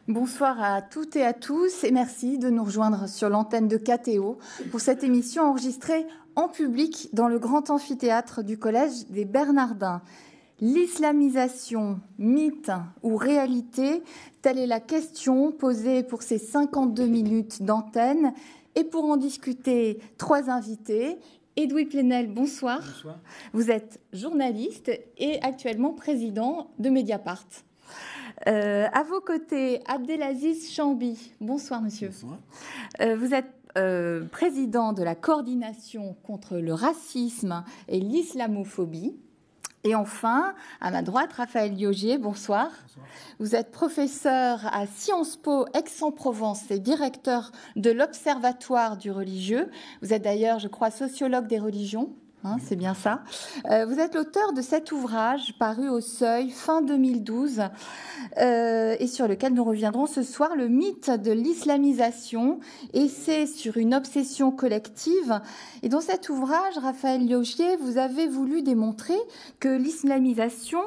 Bonsoir à toutes et à tous et merci de nous rejoindre sur l'antenne de KTO pour cette émission enregistrée en public dans le grand amphithéâtre du Collège des Bernardins. L'islamisation, mythe ou réalité, telle est la question posée pour ces 52 minutes d'antenne. Et pour en discuter, trois invités. Edoui Plenel, bonsoir. Bonsoir. Vous êtes journaliste et actuellement président de Mediapart. À vos côtés, Abdelaziz Chambi. Bonsoir, monsieur. Bonsoir. Vous êtes président de la coordination contre le racisme et l'islamophobie. Et enfin, à ma droite, Raphaël Liogier, bonsoir. Bonsoir. Vous êtes professeur à Sciences Po Aix-en-Provence et directeur de l'Observatoire du religieux. Vous êtes d'ailleurs, je crois, sociologue des religions. C'est bien ça. Vous êtes l'auteur de cet ouvrage paru au Seuil fin 2012 et sur lequel nous reviendrons ce soir, le mythe de l'islamisation, essai sur une obsession collective. Et dans cet ouvrage, Raphaël Liogier, vous avez voulu démontrer que l'islamisation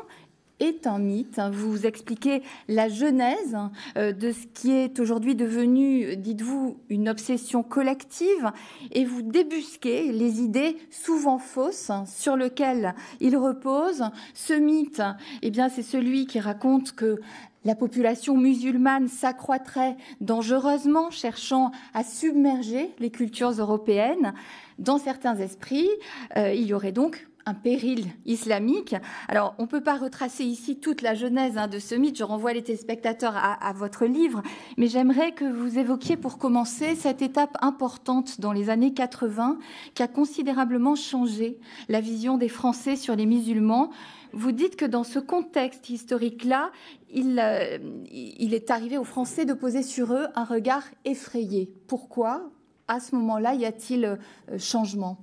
est un mythe. Vous expliquez la genèse de ce qui est aujourd'hui devenu, dites-vous, une obsession collective et vous débusquez les idées souvent fausses sur lesquelles il repose. Ce mythe, eh bien, c'est celui qui raconte que la population musulmane s'accroîtrait dangereusement, cherchant à submerger les cultures européennes. Dans certains esprits, il y aurait donc un péril islamique. Alors, on ne peut pas retracer ici toute la genèse de ce mythe. Je renvoie les téléspectateurs à votre livre. Mais j'aimerais que vous évoquiez, pour commencer, cette étape importante dans les années 80 qui a considérablement changé la vision des Français sur les musulmans. Vous dites que dans ce contexte historique-là, il est arrivé aux Français de poser sur eux un regard effrayé. Pourquoi, à ce moment-là, y a-t-il changement ?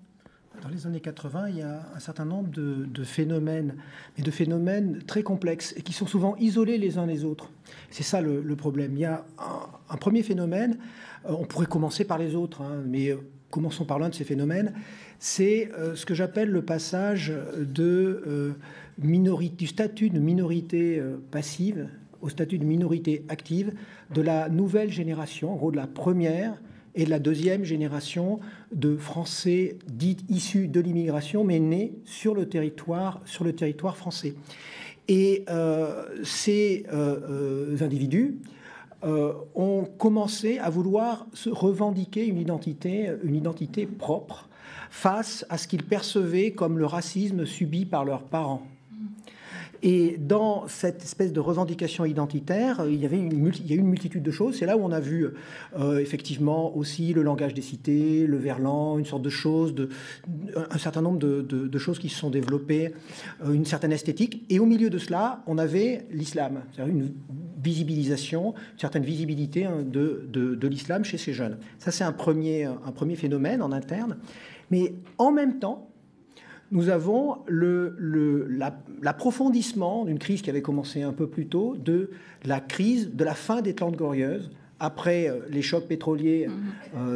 Dans les années 80, il y a un certain nombre de phénomènes, mais de phénomènes très complexes et qui sont souvent isolés les uns les autres. C'est ça le problème. Il y a un premier phénomène, on pourrait commencer par les autres, mais commençons par l'un de ces phénomènes, c'est ce que j'appelle le passage du statut de minorité passive au statut de minorité active de la nouvelle génération, en gros de la première et de la deuxième génération de Français dits issus de l'immigration, mais nés sur le territoire français. Et ces individus ont commencé à vouloir se revendiquer une identité propre face à ce qu'ils percevaient comme le racisme subi par leurs parents. Et dans cette espèce de revendication identitaire, il y a eu une multitude de choses. C'est là où on a vu effectivement aussi le langage des cités, le verlan, une sorte de choses, un certain nombre de choses qui se sont développées, une certaine esthétique. Et au milieu de cela, on avait l'islam, c'est-à-dire une visibilisation, une certaine visibilité de l'islam chez ces jeunes. Ça, c'est un premier phénomène en interne. Mais en même temps, nous avons l'approfondissement d'une crise qui avait commencé un peu plus tôt, de la crise de la fin des Trente Glorieuses, après les chocs pétroliers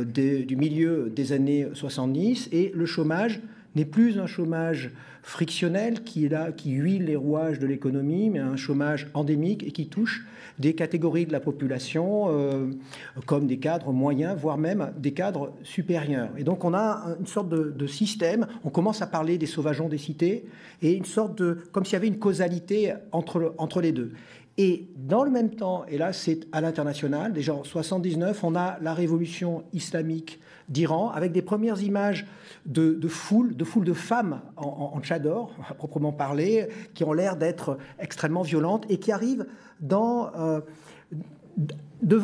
du milieu des années 70, et le chômage n'est plus un chômage frictionnel qui huile les rouages de l'économie, mais un chômage endémique et qui touche des catégories de la population comme des cadres moyens, voire même des cadres supérieurs. Et donc on a une sorte de système, on commence à parler des sauvageons des cités, et une sorte comme s'il y avait une causalité entre les deux. Et dans le même temps, et là c'est à l'international, déjà en 79, on a la révolution islamique d'Iran, avec des premières images de foules de femmes en tchador, à proprement parler, qui ont l'air d'être extrêmement violentes et qui arrivent devant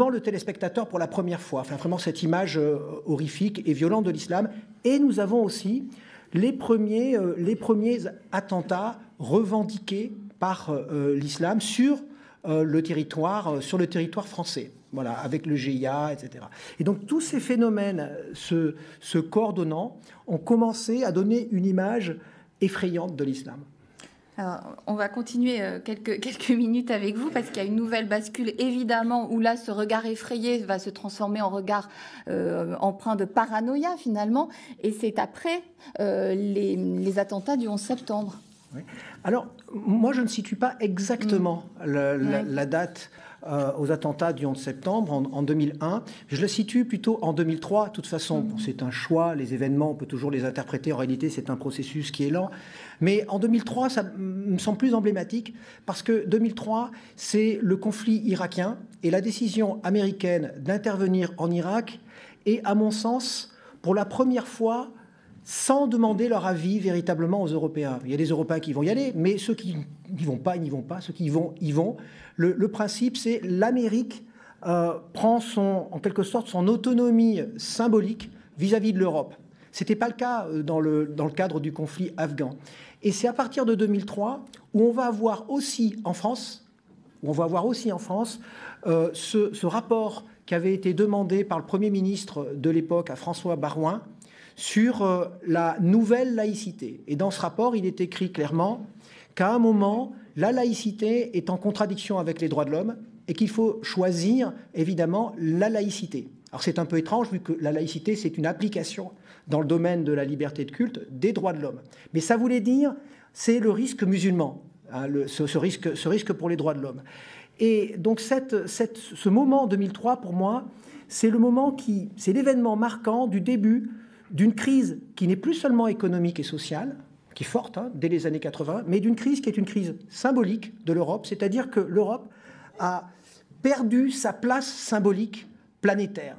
le téléspectateur pour la première fois. Enfin, vraiment cette image horrifique et violente de l'islam. Et nous avons aussi les premiers attentats revendiqués par l'islam sur le territoire français. Voilà, avec le GIA, etc. Et donc tous ces phénomènes se coordonnant ont commencé à donner une image effrayante de l'islam. Alors, on va continuer quelques minutes avec vous parce qu'il y a une nouvelle bascule évidemment où là ce regard effrayé va se transformer en regard empreint de paranoïa finalement, et c'est après les attentats du 11 septembre. Oui. Alors moi je ne situe pas exactement la date aux attentats du 11 septembre en 2001. Je le situe plutôt en 2003. De toute façon, c'est un choix. Les événements, on peut toujours les interpréter. En réalité, c'est un processus qui est lent. Mais en 2003, ça me semble plus emblématique parce que 2003, c'est le conflit irakien et la décision américaine d'intervenir en Irak est, à mon sens, pour la première fois, sans demander leur avis véritablement aux Européens. Il y a des Européens qui vont y aller, mais ceux qui n'y vont pas, ils n'y vont pas. Ceux qui y vont, y vont. Le principe, c'est l'Amérique prend en quelque sorte son autonomie symbolique vis-à-vis de l'Europe. Ce n'était pas le cas dans le cadre du conflit afghan. Et c'est à partir de 2003 où on va avoir aussi en France, ce rapport qui avait été demandé par le Premier ministre de l'époque à François Baroin sur la nouvelle laïcité. Et dans ce rapport, il est écrit clairement qu'à un moment, la laïcité est en contradiction avec les droits de l'homme et qu'il faut choisir, évidemment, la laïcité. Alors c'est un peu étrange, vu que la laïcité, c'est une application dans le domaine de la liberté de culte des droits de l'homme. Mais ça voulait dire, c'est le risque musulman, hein, ce risque pour les droits de l'homme. Et donc ce moment 2003, pour moi, c'est l'événement marquant du début d'une crise qui n'est plus seulement économique et sociale, qui est forte dès les années 80, mais d'une crise qui est une crise symbolique de l'Europe, c'est-à-dire que l'Europe a perdu sa place symbolique planétaire.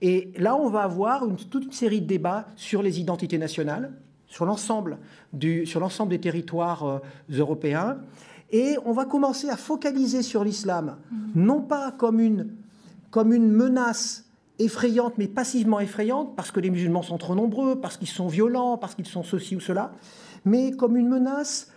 Et là, on va avoir toute une série de débats sur les identités nationales, sur l'ensemble des territoires européens, et on va commencer à focaliser sur l'islam, non pas comme une menace effrayante, mais passivement effrayante, parce que les musulmans sont trop nombreux, parce qu'ils sont violents, parce qu'ils sont ceci ou cela, mais comme une menace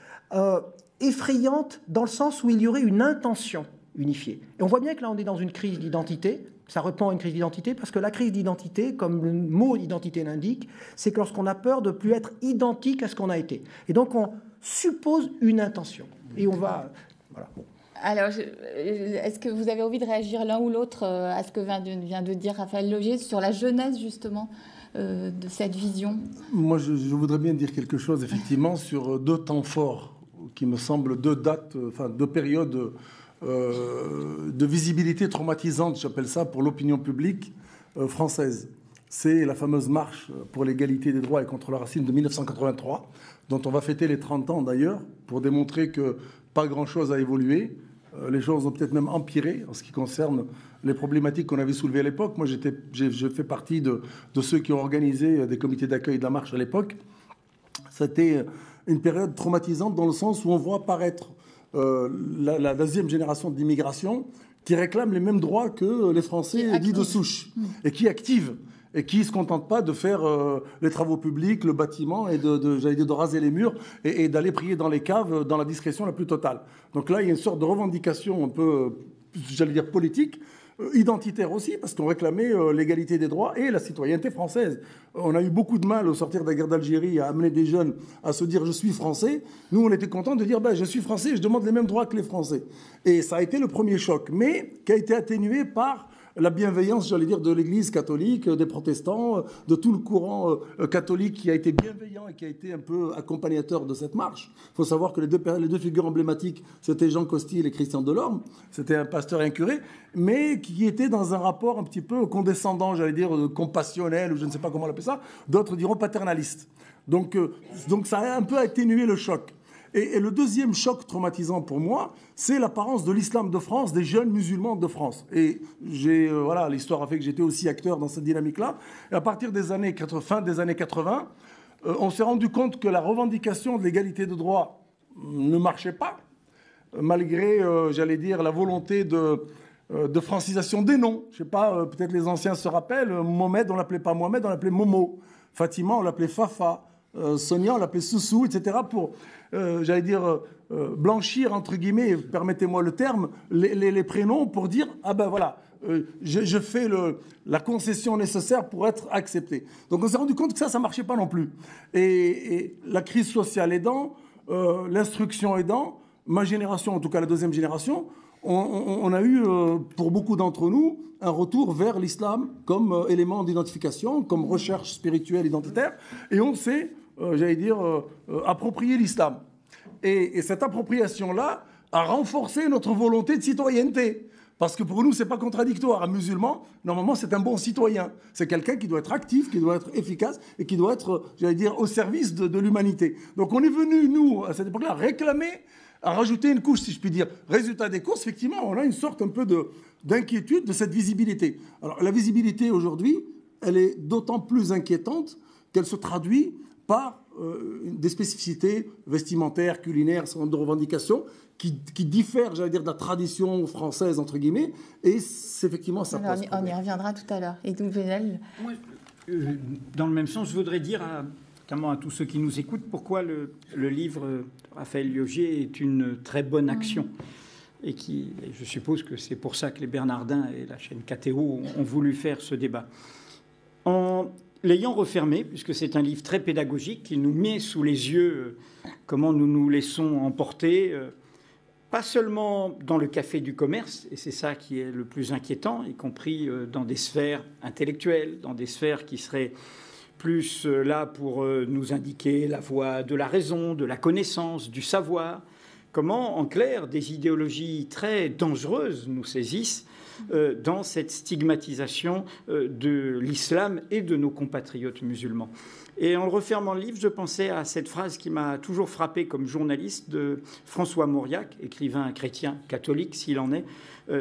effrayante dans le sens où il y aurait une intention unifiée. Et on voit bien que là, on est dans une crise d'identité. Ça répond à une crise d'identité, parce que la crise d'identité, comme le mot identité l'indique, c'est que lorsqu'on a peur de ne plus être identique à ce qu'on a été. Et donc, on suppose une intention. Et on va... Voilà. Bon. Alors, est-ce que vous avez envie de réagir l'un ou l'autre à ce que vient de dire Raphaël Laugier sur la jeunesse, justement, de cette vision? Moi, je voudrais bien dire quelque chose, effectivement, sur deux temps forts, qui me semblent deux dates, enfin, deux périodes de visibilité traumatisante, j'appelle ça, pour l'opinion publique française. C'est la fameuse marche pour l'égalité des droits et contre le racisme de 1983, dont on va fêter les 30 ans d'ailleurs, pour démontrer que pas grand-chose a évolué. Les choses ont peut-être même empiré en ce qui concerne les problématiques qu'on avait soulevées à l'époque. Moi, je fais partie de ceux qui ont organisé des comités d'accueil de la marche à l'époque. C'était une période traumatisante dans le sens où on voit apparaître la deuxième génération d'immigration qui réclame les mêmes droits que les Français dits de souche et qui active et qui ne se contente pas de faire les travaux publics, le bâtiment et de raser les murs et d'aller prier dans les caves dans la discrétion la plus totale. Donc là, il y a une sorte de revendication un peu, j'allais dire, politique, identitaire aussi, parce qu'on réclamait l'égalité des droits et la citoyenneté française. On a eu beaucoup de mal au sortir de la guerre d'Algérie à amener des jeunes à se dire « je suis français ». Nous, on était contents de dire « je suis français, je demande les mêmes droits que les Français ». Et ça a été le premier choc, mais qui a été atténué par la bienveillance, j'allais dire, de l'Église catholique, des protestants, de tout le courant catholique qui a été bienveillant et qui a été un peu accompagnateur de cette marche. Il faut savoir que les deux figures emblématiques, c'était Jean Costil et Christian Delorme. C'était un pasteur et un curé, mais qui étaient dans un rapport un petit peu condescendant, j'allais dire, compassionnel, ou je ne sais pas comment on appelle ça. D'autres diront paternaliste. Donc ça a un peu atténué le choc. Et le deuxième choc traumatisant pour moi, c'est l'apparence de l'islam de France, des jeunes musulmans de France. Et l'histoire a fait que j'étais aussi acteur dans cette dynamique-là. Et à partir des fin des années 80, on s'est rendu compte que la revendication de l'égalité de droit ne marchait pas, malgré, j'allais dire, la volonté de francisation des noms. Je ne sais pas, peut-être les anciens se rappellent, Mohamed, on ne l'appelait pas Mohamed, on l'appelait Momo. Fatima, on l'appelait Fafa. Sonia, on l'appelait Soussou, etc. pour, j'allais dire, blanchir, entre guillemets, permettez-moi le terme, les prénoms pour dire, ah ben voilà, je fais la concession nécessaire pour être accepté. Donc on s'est rendu compte que ça ne marchait pas non plus. Et la crise sociale aidant, l'instruction aidant, ma génération, en tout cas la deuxième génération, on a eu, pour beaucoup d'entre nous, un retour vers l'islam comme élément d'identification, comme recherche spirituelle identitaire, et on s'est, j'allais dire, approprié l'islam. Et cette appropriation-là a renforcé notre volonté de citoyenneté. Parce que pour nous, ce n'est pas contradictoire. Un musulman, normalement, c'est un bon citoyen. C'est quelqu'un qui doit être actif, qui doit être efficace et qui doit être, j'allais dire, au service de l'humanité. Donc on est venu, nous, à cette époque-là, réclamer, à rajouter une couche, si je puis dire. Résultat des courses, effectivement, on a une sorte un peu d'inquiétude de cette visibilité. Alors la visibilité aujourd'hui, elle est d'autant plus inquiétante qu'elle se traduit par des spécificités vestimentaires, culinaires, de revendications qui diffèrent, j'allais dire, de la tradition française, entre guillemets, et c'est effectivement ça. Alors, on y reviendra tout à l'heure. Et donc, Venel, dans le même sens, je voudrais dire, notamment à tous ceux qui nous écoutent, pourquoi le livre Raphaël Liogier est une très bonne action. Et je suppose que c'est pour ça que les Bernardins et la chaîne KTO ont voulu faire ce débat. En l'ayant refermé, puisque c'est un livre très pédagogique qui nous met sous les yeux comment nous nous laissons emporter, pas seulement dans le café du commerce, et c'est ça qui est le plus inquiétant, y compris dans des sphères intellectuelles, dans des sphères qui seraient plus là pour nous indiquer la voie de la raison, de la connaissance, du savoir. Comment, en clair, des idéologies très dangereuses nous saisissent dans cette stigmatisation de l'islam et de nos compatriotes musulmans. Et en le refermant le livre, je pensais à cette phrase qui m'a toujours frappé comme journaliste de François Mauriac, écrivain chrétien catholique s'il en est,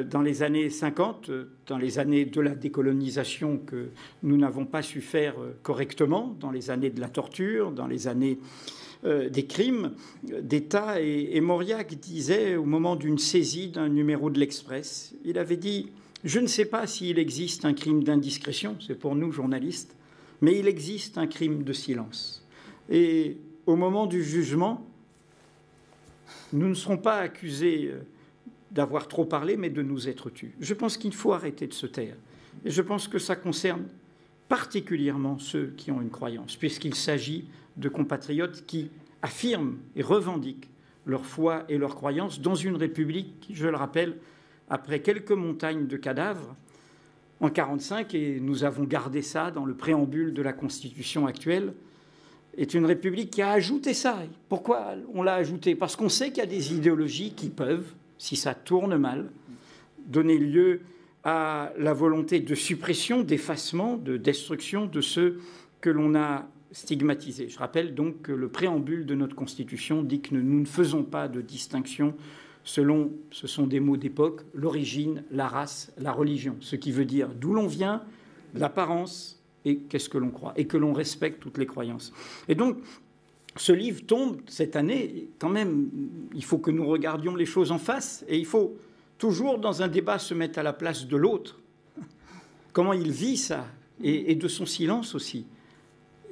dans les années 50, dans les années de la décolonisation que nous n'avons pas su faire correctement, dans les années de la torture, dans les années des crimes d'État. Et Mauriac disait, au moment d'une saisie d'un numéro de l'Express, il avait dit « Je ne sais pas s'il existe un crime d'indiscrétion, c'est pour nous journalistes, mais il existe un crime de silence. Et au moment du jugement, nous ne serons pas accusés d'avoir trop parlé, mais de nous être tus. » Je pense qu'il faut arrêter de se taire. Et je pense que ça concerne particulièrement ceux qui ont une croyance, puisqu'il s'agit de compatriotes qui affirment et revendiquent leur foi et leur croyance dans une république qui, je le rappelle, après quelques montagnes de cadavres, en 1945, et nous avons gardé ça dans le préambule de la Constitution actuelle, est une république qui a ajouté ça. Pourquoi on l'a ajouté? Parce qu'on sait qu'il y a des idéologies qui peuvent, si ça tourne mal, donner lieu à la volonté de suppression, d'effacement, de destruction de ceux que l'on a stigmatisés. Je rappelle donc que le préambule de notre Constitution dit que nous ne faisons pas de distinction selon, ce sont des mots d'époque, l'origine, la race, la religion, ce qui veut dire d'où l'on vient, l'apparence et qu'est-ce que l'on croit, et que l'on respecte toutes les croyances. Et donc, ce livre tombe cette année, quand même, il faut que nous regardions les choses en face, et il faut toujours, dans un débat, se mettre à la place de l'autre. Comment il vit ça, et de son silence aussi.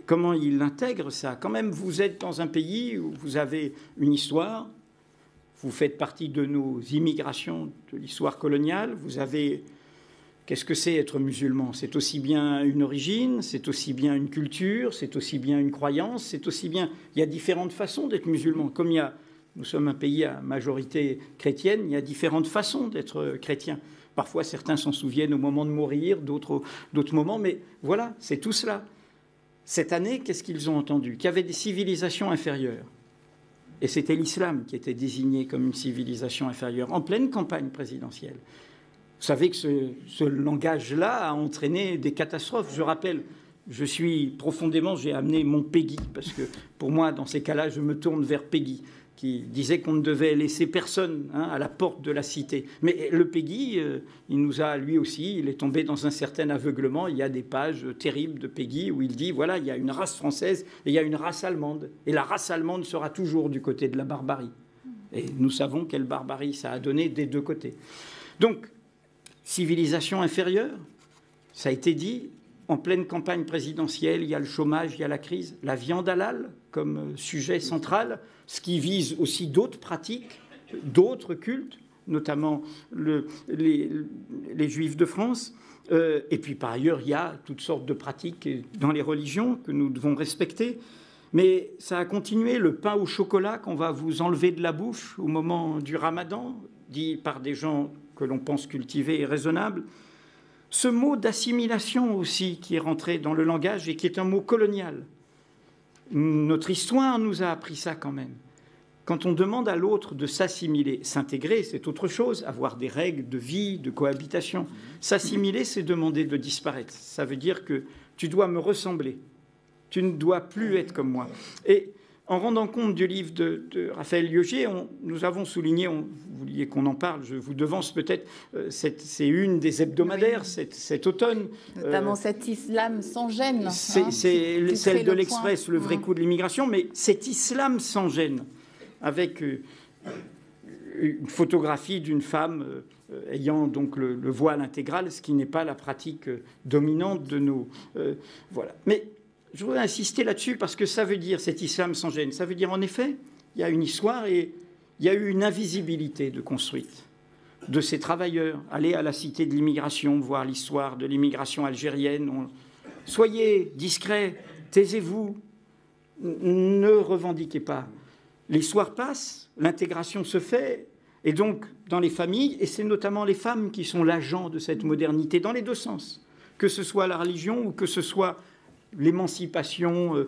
Comment il intègre ça. Quand même, vous êtes dans un pays où vous avez une histoire, vous faites partie de nos immigrations de l'histoire coloniale, vous avez... Qu'est-ce que c'est être musulman? C'est aussi bien une origine, c'est aussi bien une culture, c'est aussi bien une croyance, c'est aussi bien... Il y a différentes façons d'être musulman. Comme il y a... Nous sommes un pays à majorité chrétienne, il y a différentes façons d'être chrétien. Parfois, certains s'en souviennent au moment de mourir, d'autres moments, mais voilà, c'est tout cela. Cette année, qu'est-ce qu'ils ont entendu? Qu'il y avait des civilisations inférieures. Et c'était l'islam qui était désigné comme une civilisation inférieure, en pleine campagne présidentielle. Vous savez que ce langage-là a entraîné des catastrophes. Je rappelle, j'ai amené mon Peggy, parce que pour moi, dans ces cas-là, je me tourne vers Peggy, qui disait qu'on ne devait laisser personne à la porte de la cité. Mais le Peggy, il nous a, lui aussi, il est tombé dans un certain aveuglement. Il y a des pages terribles de Peggy où il dit, voilà, il y a une race française et il y a une race allemande. Et la race allemande sera toujours du côté de la barbarie. Et nous savons quelle barbarie ça a donné des deux côtés. Donc, civilisation inférieure, ça a été dit, en pleine campagne présidentielle, il y a le chômage, il y a la crise, la viande halal comme sujet central, ce qui vise aussi d'autres pratiques, d'autres cultes, notamment les Juifs de France. Et puis par ailleurs, il y a toutes sortes de pratiques dans les religions que nous devons respecter. Mais ça a continué, le pain au chocolat qu'on va vous enlever de la bouche au moment du Ramadan, dit par des gens que l'on pense cultivés et raisonnables. Ce mot d'assimilation aussi qui est rentré dans le langage et qui est un mot colonial. Notre histoire nous a appris ça quand même. Quand on demande à l'autre de s'assimiler, s'intégrer, c'est autre chose, avoir des règles de vie, de cohabitation. S'assimiler, c'est demander de disparaître. Ça veut dire que tu dois me ressembler. Tu ne dois plus être comme moi. Et en rendant compte du livre de Raphaël Lioger, nous avons souligné, vous vouliez qu'on en parle, je vous devance peut-être, c'est une des hebdomadaires cet automne. Notamment cet islam sans gêne. C'est celle de l'Express, le vrai coup de l'immigration, mais cet islam sans gêne, avec une photographie d'une femme ayant donc le voile intégral, ce qui n'est pas la pratique dominante de nos... voilà. Mais je voudrais insister là-dessus parce que ça veut dire, cet islam sans gêne, ça veut dire en effet, il y a une histoire et il y a eu une invisibilité de construite de ces travailleurs. Allez à la cité de l'immigration, voir l'histoire de l'immigration algérienne. Soyez discrets, taisez-vous, ne revendiquez pas. L'histoire passe, l'intégration se fait, et donc dans les familles, et c'est notamment les femmes qui sont l'agent de cette modernité, dans les deux sens, que ce soit la religion ou que ce soit l'émancipation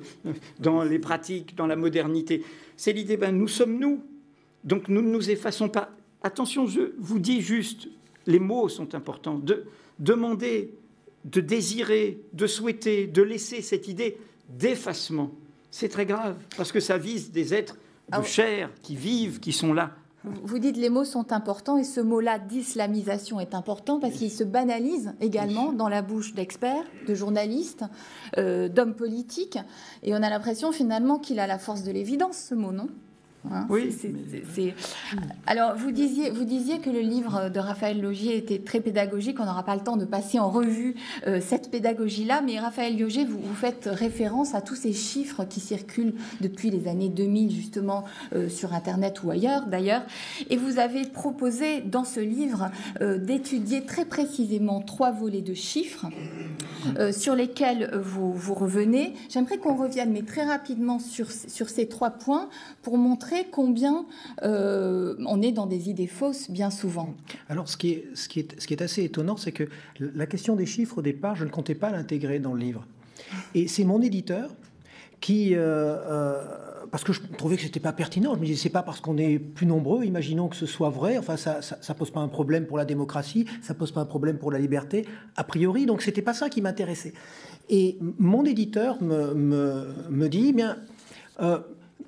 dans les pratiques, dans la modernité. C'est l'idée, nous sommes nous, donc nous ne nous effaçons pas. Attention, je vous dis juste, les mots sont importants, de demander, de désirer, de souhaiter, de laisser cette idée d'effacement. C'est très grave, parce que ça vise des êtres de chair, qui vivent, qui sont là. Vous dites les mots sont importants et ce mot-là d'islamisation est important parce qu'il se banalise également dans la bouche d'experts, de journalistes, d'hommes politiques. Et on a l'impression finalement qu'il a la force de l'évidence, ce mot, non ? Oui. Alors, vous disiez que le livre de Raphaël Lioger était très pédagogique. On n'aura pas le temps de passer en revue cette pédagogie-là. Mais Raphaël Lioger, vous faites référence à tous ces chiffres qui circulent depuis les années 2000, justement, sur Internet ou ailleurs, d'ailleurs. Et vous avez proposé, dans ce livre, d'étudier très précisément 3 volets de chiffres sur lesquels vous revenez. J'aimerais qu'on revienne, mais très rapidement, sur ces 3 points pour montrer combien on est dans des idées fausses bien souvent. Alors, ce qui est assez étonnant, c'est que la question des chiffres, au départ, je ne comptais pas l'intégrer dans le livre. Et c'est mon éditeur qui... parce que je trouvais que ce n'était pas pertinent. Je me disais, c'est pas parce qu'on est plus nombreux, imaginons que ce soit vrai. Enfin, ça pose pas un problème pour la démocratie, ça pose pas un problème pour la liberté, a priori. Donc, c'était pas ça qui m'intéressait. Et mon éditeur me dit, bien...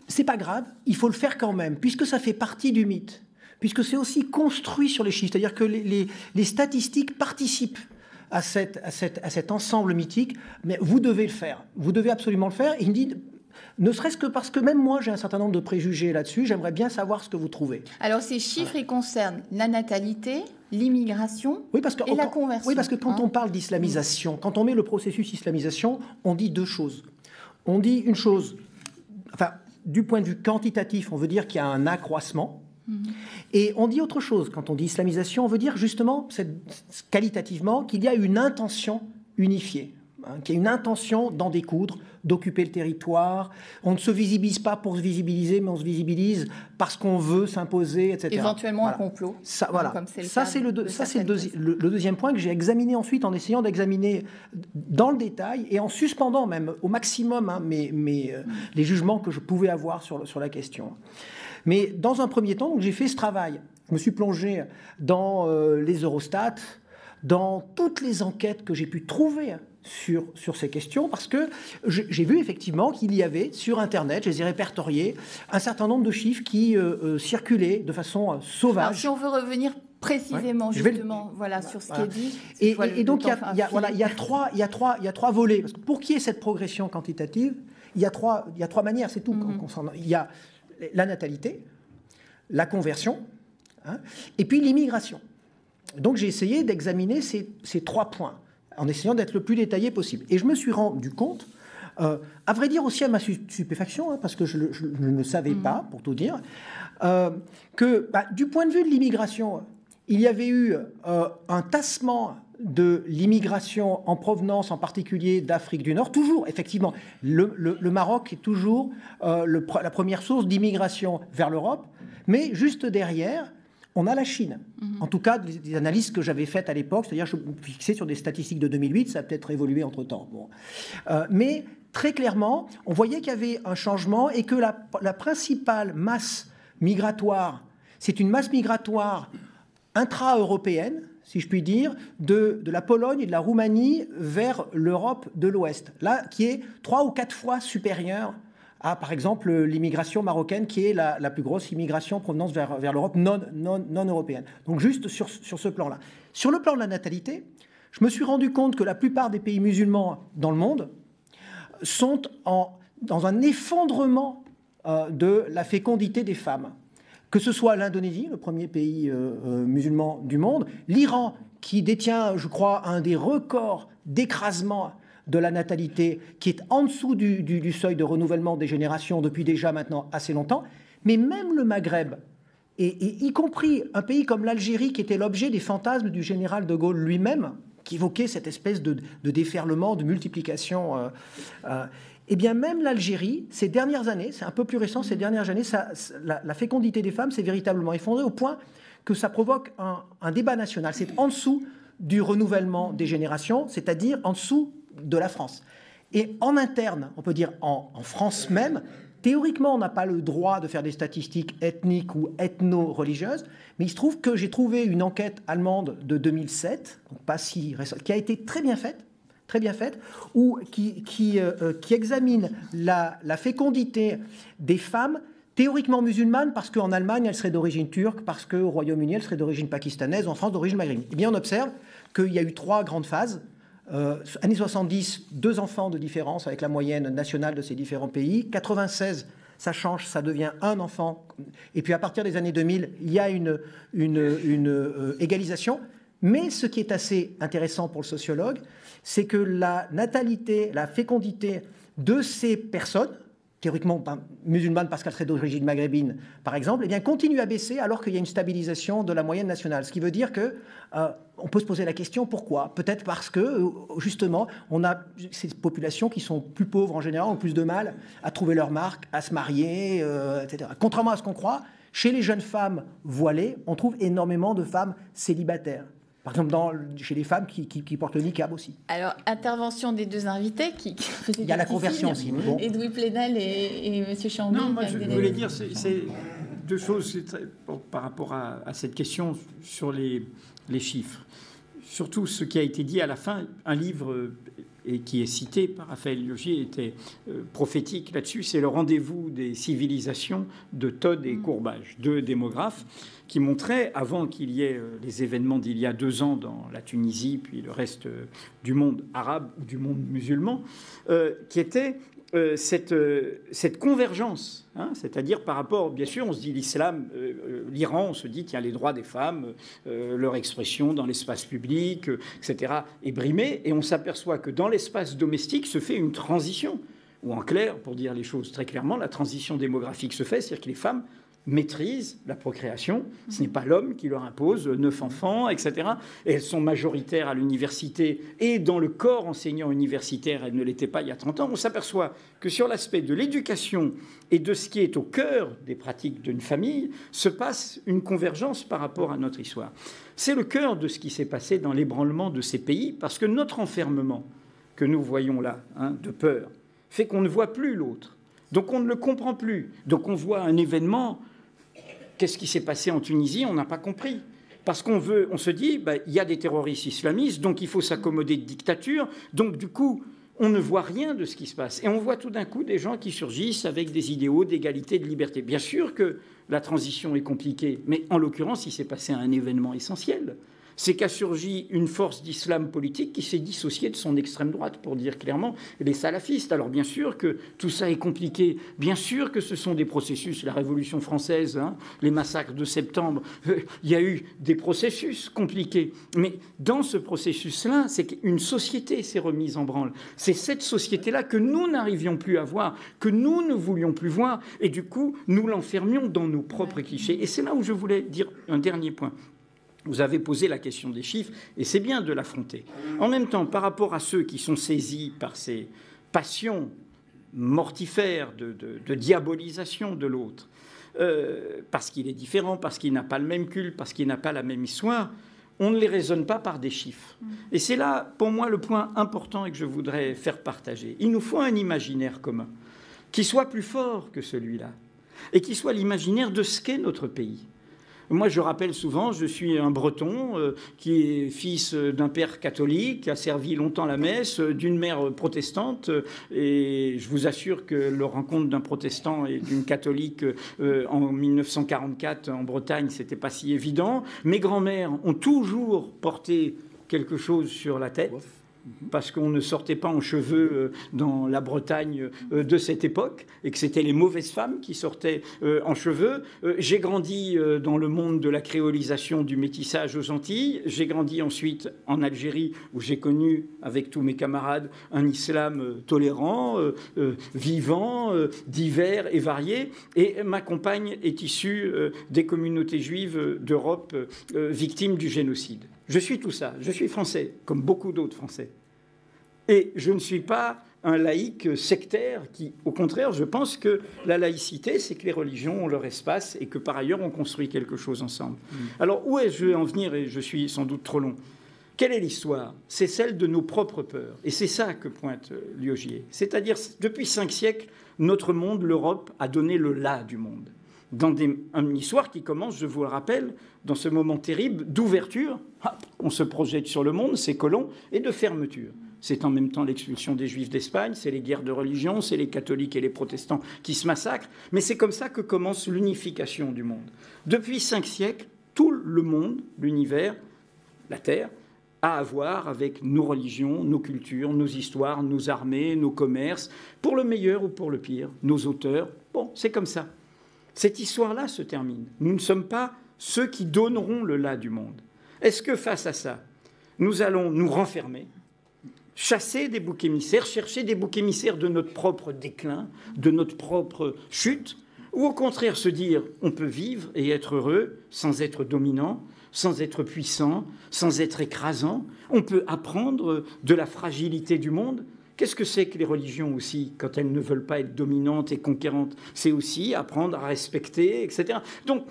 c'est pas grave, il faut le faire quand même, puisque ça fait partie du mythe, puisque c'est aussi construit sur les chiffres, c'est-à-dire que les statistiques participent à cet ensemble mythique, mais vous devez le faire, vous devez absolument le faire. Et il me dit, ne serait-ce que parce que même moi j'ai un certain nombre de préjugés là-dessus, j'aimerais bien savoir ce que vous trouvez. Alors ces chiffres, ils concernent la natalité, l'immigration et la conversion. Oui, parce que quand on parle d'islamisation, quand on met le processus islamisation, on dit 2 choses. On dit une chose, enfin... Du point de vue quantitatif, on veut dire qu'il y a un accroissement. Et on dit autre chose. Quand on dit islamisation, on veut dire justement, qualitativement, qu'il y a une intention unifiée, qu'il y a une intention d'en découdre, d'occuper le territoire. On ne se visibilise pas pour se visibiliser, mais on se visibilise parce qu'on veut s'imposer, etc. Éventuellement un complot. Ça, voilà. Ça, c'est le deuxième point que j'ai examiné ensuite en essayant d'examiner dans le détail et en suspendant même au maximum les jugements que je pouvais avoir sur la question. Mais dans un premier temps, j'ai fait ce travail. Je me suis plongé dans les Eurostat, dans toutes les enquêtes que j'ai pu trouver sur ces questions, parce que j'ai vu effectivement qu'il y avait sur Internet, je les ai répertoriés, un certain nombre de chiffres qui circulaient de façon sauvage. Alors, si on veut revenir précisément, justement, sur ce qui est dit. Et donc, il y a 3 volets. Parce que pour qu'il y ait cette progression quantitative, il y a trois manières, c'est tout. Il y a la natalité, la conversion, et puis l'immigration. Donc, j'ai essayé d'examiner ces 3 points, en essayant d'être le plus détaillé possible. Et je me suis rendu compte, à vrai dire aussi à ma stupéfaction, parce que je ne le savais pas, pour tout dire, que du point de vue de l'immigration, il y avait eu un tassement de l'immigration en provenance, en particulier d'Afrique du Nord. Toujours, effectivement, le Maroc est toujours la première source d'immigration vers l'Europe, mais juste derrière, on a la Chine. En tout cas, des analyses que j'avais faites à l'époque, c'est-à-dire je me fixais sur des statistiques de 2008, ça a peut-être évolué entre-temps. Bon. Mais très clairement, on voyait qu'il y avait un changement et que la principale masse migratoire. C'est une masse migratoire intra-européenne, si je puis dire, de la Pologne et de la Roumanie vers l'Europe de l'Ouest, là, qui est 3 ou 4 fois supérieure à, par exemple, l'immigration marocaine, qui est la plus grosse immigration en provenance vers l'Europe non européenne. Donc juste sur ce plan-là. Sur le plan de la natalité, je me suis rendu compte que la plupart des pays musulmans dans le monde sont dans un effondrement de la fécondité des femmes. Que ce soit l'Indonésie, le premier pays musulman du monde, l'Iran, qui détient, je crois, un des records d'écrasement de la natalité, qui est en dessous du seuil de renouvellement des générations depuis déjà maintenant assez longtemps, mais même le Maghreb, et y compris un pays comme l'Algérie, qui était l'objet des fantasmes du général de Gaulle lui-même, qui évoquait cette espèce de déferlement, de multiplication. Eh bien, même l'Algérie, ces dernières années, c'est un peu plus récent, ces dernières années, la fécondité des femmes s'est véritablement effondrée au point que ça provoque un débat national. C'est en dessous du renouvellement des générations, c'est-à-dire en dessous de la France. Et en interne, on peut dire en France même, théoriquement, on n'a pas le droit de faire des statistiques ethniques ou ethno-religieuses, mais il se trouve que j'ai trouvé une enquête allemande de 2007, donc pas si récente, qui a été très bien faite, ou qui examine la fécondité des femmes théoriquement musulmanes, parce qu'en Allemagne, elles seraient d'origine turque, parce qu'au Royaume-Uni, elles seraient d'origine pakistanaise, ou en France, d'origine maghrébine. Eh bien, on observe qu'il y a eu 3 grandes phases. Années 70, 2 enfants de différence avec la moyenne nationale de ces différents pays. 96, ça change, ça devient 1 enfant. Et puis à partir des années 2000, il y a une égalisation. Mais ce qui est assez intéressant pour le sociologue, c'est que la natalité, la fécondité de ces personnes, théoriquement musulmanes parce qu'elles seraient d'origine maghrébine, par exemple, eh bien, continue à baisser alors qu'il y a une stabilisation de la moyenne nationale. Ce qui veut dire que on peut se poser la question pourquoi ? Peut-être parce que, justement, on a ces populations qui sont plus pauvres en général, ont plus de mal à trouver leur marque, à se marier, etc. Contrairement à ce qu'on croit, chez les jeunes femmes voilées, on trouve énormément de femmes célibataires. Par exemple, chez les femmes qui portent le niqab aussi. Alors, intervention des 2 invités qui il y a la conversion aussi. Bon. Edoui Plenel et M. Chambly. Non, moi je voulais dire, c'est 2 choses par rapport à cette question sur les chiffres. Surtout ce qui a été dit à la fin, un livre et qui est cité par Raphaël Liogier était prophétique là-dessus, c'est Le rendez-vous des civilisations de Todd et Courbage, 2 démographes qui montraient, avant qu'il y ait les événements d'il y a 2 ans dans la Tunisie, puis le reste du monde arabe ou du monde musulman, qui était cette convergence, hein, c'est-à-dire par rapport, bien sûr, on se dit l'islam, l'Iran, on se dit qu'il y a les droits des femmes, leur expression dans l'espace public, etc., est brimée, et on s'aperçoit que dans l'espace domestique se fait une transition, ou en clair, pour dire les choses très clairement, la transition démographique se fait, c'est-à-dire que les femmes maîtrisent la procréation. Ce n'est pas l'homme qui leur impose 9 enfants, etc. Et elles sont majoritaires à l'université et dans le corps enseignant universitaire, elles ne l'étaient pas il y a 30 ans. On s'aperçoit que sur l'aspect de l'éducation et de ce qui est au cœur des pratiques d'une famille, se passe une convergence par rapport à notre histoire. C'est le cœur de ce qui s'est passé dans l'ébranlement de ces pays, parce que notre enfermement que nous voyons là, hein, de peur, fait qu'on ne voit plus l'autre. Donc on ne le comprend plus. Donc on voit un événement. Qu'est-ce qui s'est passé en Tunisie ? On n'a pas compris. Parce on se dit, il y a des terroristes islamistes, donc il faut s'accommoder de dictature. Donc du coup, on ne voit rien de ce qui se passe. Et on voit tout d'un coup des gens qui surgissent avec des idéaux d'égalité, de liberté. Bien sûr que la transition est compliquée, mais en l'occurrence, il s'est passé un événement essentiel. C'est qu'a surgi une force d'islam politique qui s'est dissociée de son extrême droite, pour dire clairement, les salafistes. Alors bien sûr que tout ça est compliqué, bien sûr que ce sont des processus, la Révolution française, hein, les massacres de septembre, il y a eu des processus compliqués. Mais dans ce processus-là, c'est qu'une société s'est remise en branle. C'est cette société-là que nous n'arrivions plus à voir, que nous ne voulions plus voir, et du coup, nous l'enfermions dans nos propres clichés. Et c'est là où je voulais dire un dernier point. Vous avez posé la question des chiffres, et c'est bien de l'affronter. En même temps, par rapport à ceux qui sont saisis par ces passions mortifères de diabolisation de l'autre, parce qu'il est différent, parce qu'il n'a pas le même culte, parce qu'il n'a pas la même histoire, on ne les raisonne pas par des chiffres. Et c'est là, pour moi, le point important et que je voudrais faire partager. Il nous faut un imaginaire commun qui soit plus fort que celui-là. et qui soit l'imaginaire de ce qu'est notre pays. Moi, je rappelle souvent, je suis un Breton qui est fils d'un père catholique, qui a servi longtemps la messe, d'une mère protestante. Et je vous assure que la rencontre d'un protestant et d'une catholique en 1944 en Bretagne, c'était pas si évident. Mes grands-mères ont toujours porté quelque chose sur la tête, parce qu'on ne sortait pas en cheveux dans la Bretagne de cette époque, et que c'était les mauvaises femmes qui sortaient en cheveux. J'ai grandi dans le monde de la créolisation, du métissage aux Antilles. J'ai grandi ensuite en Algérie, où j'ai connu, avec tous mes camarades, un islam tolérant, vivant, divers et varié. Et ma compagne est issue des communautés juives d'Europe victimes du génocide. Je suis tout ça. Je suis français, comme beaucoup d'autres Français. Et je ne suis pas un laïc sectaire qui, au contraire, je pense que la laïcité, c'est que les religions ont leur espace et que, par ailleurs, on construit quelque chose ensemble. Alors, où est-ce que je vais en venir? Et je suis sans doute trop long. Quelle est l'histoire? C'est celle de nos propres peurs. Et c'est ça que pointe Liogier. C'est-à-dire, depuis 5 siècles, notre monde, l'Europe, a donné le là du monde. Dans une histoire qui commence, je vous le rappelle, dans ce moment terrible d'ouverture, on se projette sur le monde, c'est colons, et de fermeture. C'est en même temps l'expulsion des Juifs d'Espagne, c'est les guerres de religion, c'est les catholiques et les protestants qui se massacrent, mais c'est comme ça que commence l'unification du monde. Depuis 5 siècles, tout le monde, l'univers, la Terre, a à voir avec nos religions, nos cultures, nos histoires, nos armées, nos commerces, pour le meilleur ou pour le pire, nos auteurs. Bon, c'est comme ça. Cette histoire-là se termine. Nous ne sommes pas ceux qui donneront le là du monde. Est-ce que face à ça, nous allons nous renfermer, chasser des boucs émissaires, chercher des boucs émissaires de notre propre déclin, de notre propre chute, ou au contraire se dire on peut vivre et être heureux sans être dominant, sans être puissant, sans être écrasant. On peut apprendre de la fragilité du monde. Qu'est-ce que c'est que les religions aussi, quand elles ne veulent pas être dominantes et conquérantes? C'est aussi apprendre à respecter, etc. Donc,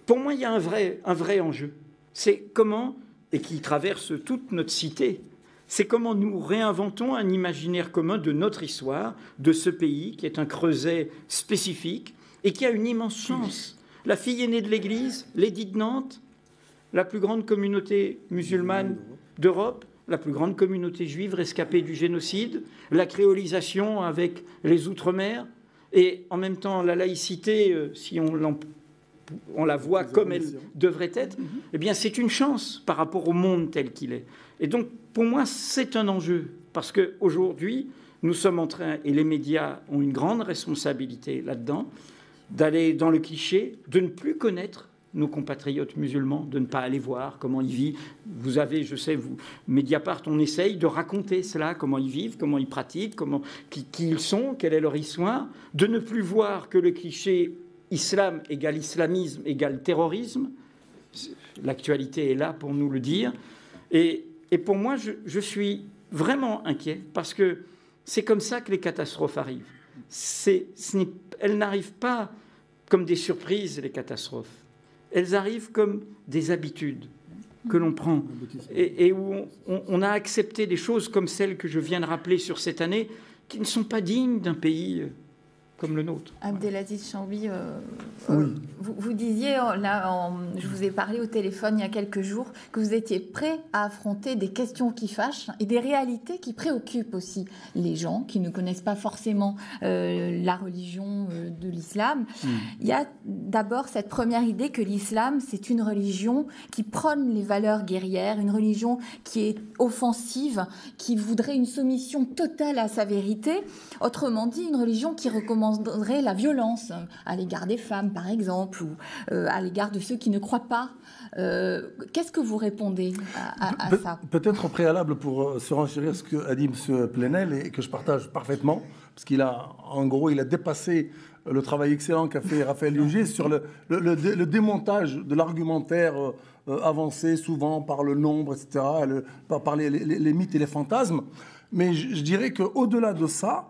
pour moi, il y a un vrai enjeu. C'est comment, et qui traverse toute notre cité, c'est comment nous réinventons un imaginaire commun de notre histoire, de ce pays, qui est un creuset spécifique et qui a une immense chance. La fille aînée de l'Église, l'édit de Nantes, la plus grande communauté musulmane d'Europe, la plus grande communauté juive rescapée du génocide, la créolisation avec les Outre-mer, et en même temps la laïcité, si on la voit comme elle devrait être, eh bien c'est une chance par rapport au monde tel qu'il est. Et donc, pour moi, c'est un enjeu, parce qu'aujourd'hui, nous sommes en train, et les médias ont une grande responsabilité là-dedans, d'aller dans le cliché, de ne plus connaître nos compatriotes musulmans, de ne pas aller voir comment ils vivent. Vous avez, je sais, vous, Mediapart, on essaye de raconter cela, comment ils vivent, comment ils pratiquent, qui ils sont, quelle est leur histoire, de ne plus voir que le cliché islam égale islamisme égale terrorisme. L'actualité est là pour nous le dire. Et pour moi, je suis vraiment inquiet, parce que c'est comme ça que les catastrophes arrivent. Elles n'arrivent pas comme des surprises, les catastrophes. Elles arrivent comme des habitudes que l'on prend et où on a accepté des choses comme celles que je viens de rappeler sur cette année, qui ne sont pas dignes d'un pays comme le nôtre. Abdelaziz Chambi, oui. vous disiez, je vous ai parlé au téléphone il y a quelques jours, que vous étiez prêt à affronter des questions qui fâchent et des réalités qui préoccupent aussi les gens qui ne connaissent pas forcément la religion de l'islam. Il y a d'abord cette première idée que l'islam, c'est une religion qui prône les valeurs guerrières, une religion qui est offensive, qui voudrait une soumission totale à sa vérité. Autrement dit, une religion qui recommanderait la violence à l'égard des femmes, par exemple, ou à l'égard de ceux qui ne croient pas. Qu'est-ce que vous répondez à ça? Peut-être au préalable, pour se renchérir ce qu'a dit M. Plenel, et que je partage parfaitement, parce qu'il a, en gros, il a dépassé le travail excellent qu'a fait Raphaël Liogier sur le démontage de l'argumentaire avancé souvent par le nombre, etc., par les mythes et les fantasmes. Mais je dirais qu'au-delà de ça,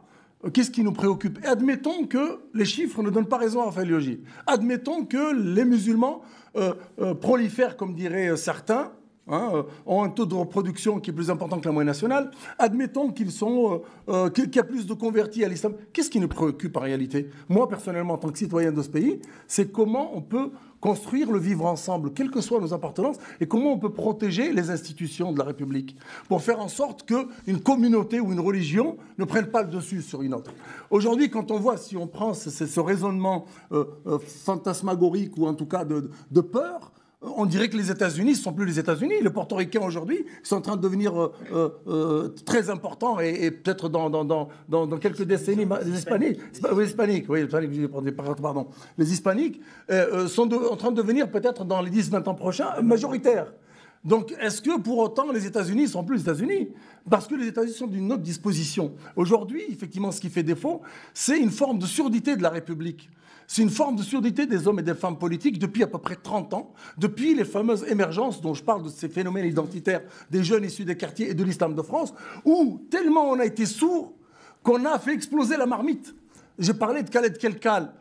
qu'est-ce qui nous préoccupe? Et admettons que les chiffres ne donnent pas raison à Raphaël Liogier. Admettons que les musulmans prolifèrent, comme diraient certains, ont un taux de reproduction qui est plus important que la moyenne nationale. Admettons qu'il y a plus de convertis à l'islam. Qu'est-ce qui nous préoccupe en réalité? Moi, personnellement, en tant que citoyen de ce pays, c'est comment on peut construire le vivre ensemble, quelles que soient nos appartenances, et comment on peut protéger les institutions de la République pour faire en sorte qu'une communauté ou une religion ne prenne pas le dessus sur une autre. Aujourd'hui, quand on voit, si on prend ce raisonnement fantasmagorique ou en tout cas de peur, on dirait que les États-Unis ne sont plus les États-Unis. Les Portoricains aujourd'hui sont en train de devenir très importants et peut-être dans quelques décennies, les Hispaniques sont en train de devenir peut-être dans les 10-20 ans prochains majoritaires. Donc, est-ce que pour autant les États-Unis ne sont plus les États-Unis? Parce que les États-Unis sont d'une autre disposition. Aujourd'hui, effectivement, ce qui fait défaut, c'est une forme de surdité de la République. C'est une forme de surdité des hommes et des femmes politiques depuis à peu près 30 ans, depuis les fameuses émergences dont je parle de ces phénomènes identitaires des jeunes issus des quartiers et de l'islam de France, où tellement on a été sourd qu'on a fait exploser la marmite. J'ai parlé de Khaled Kelkal,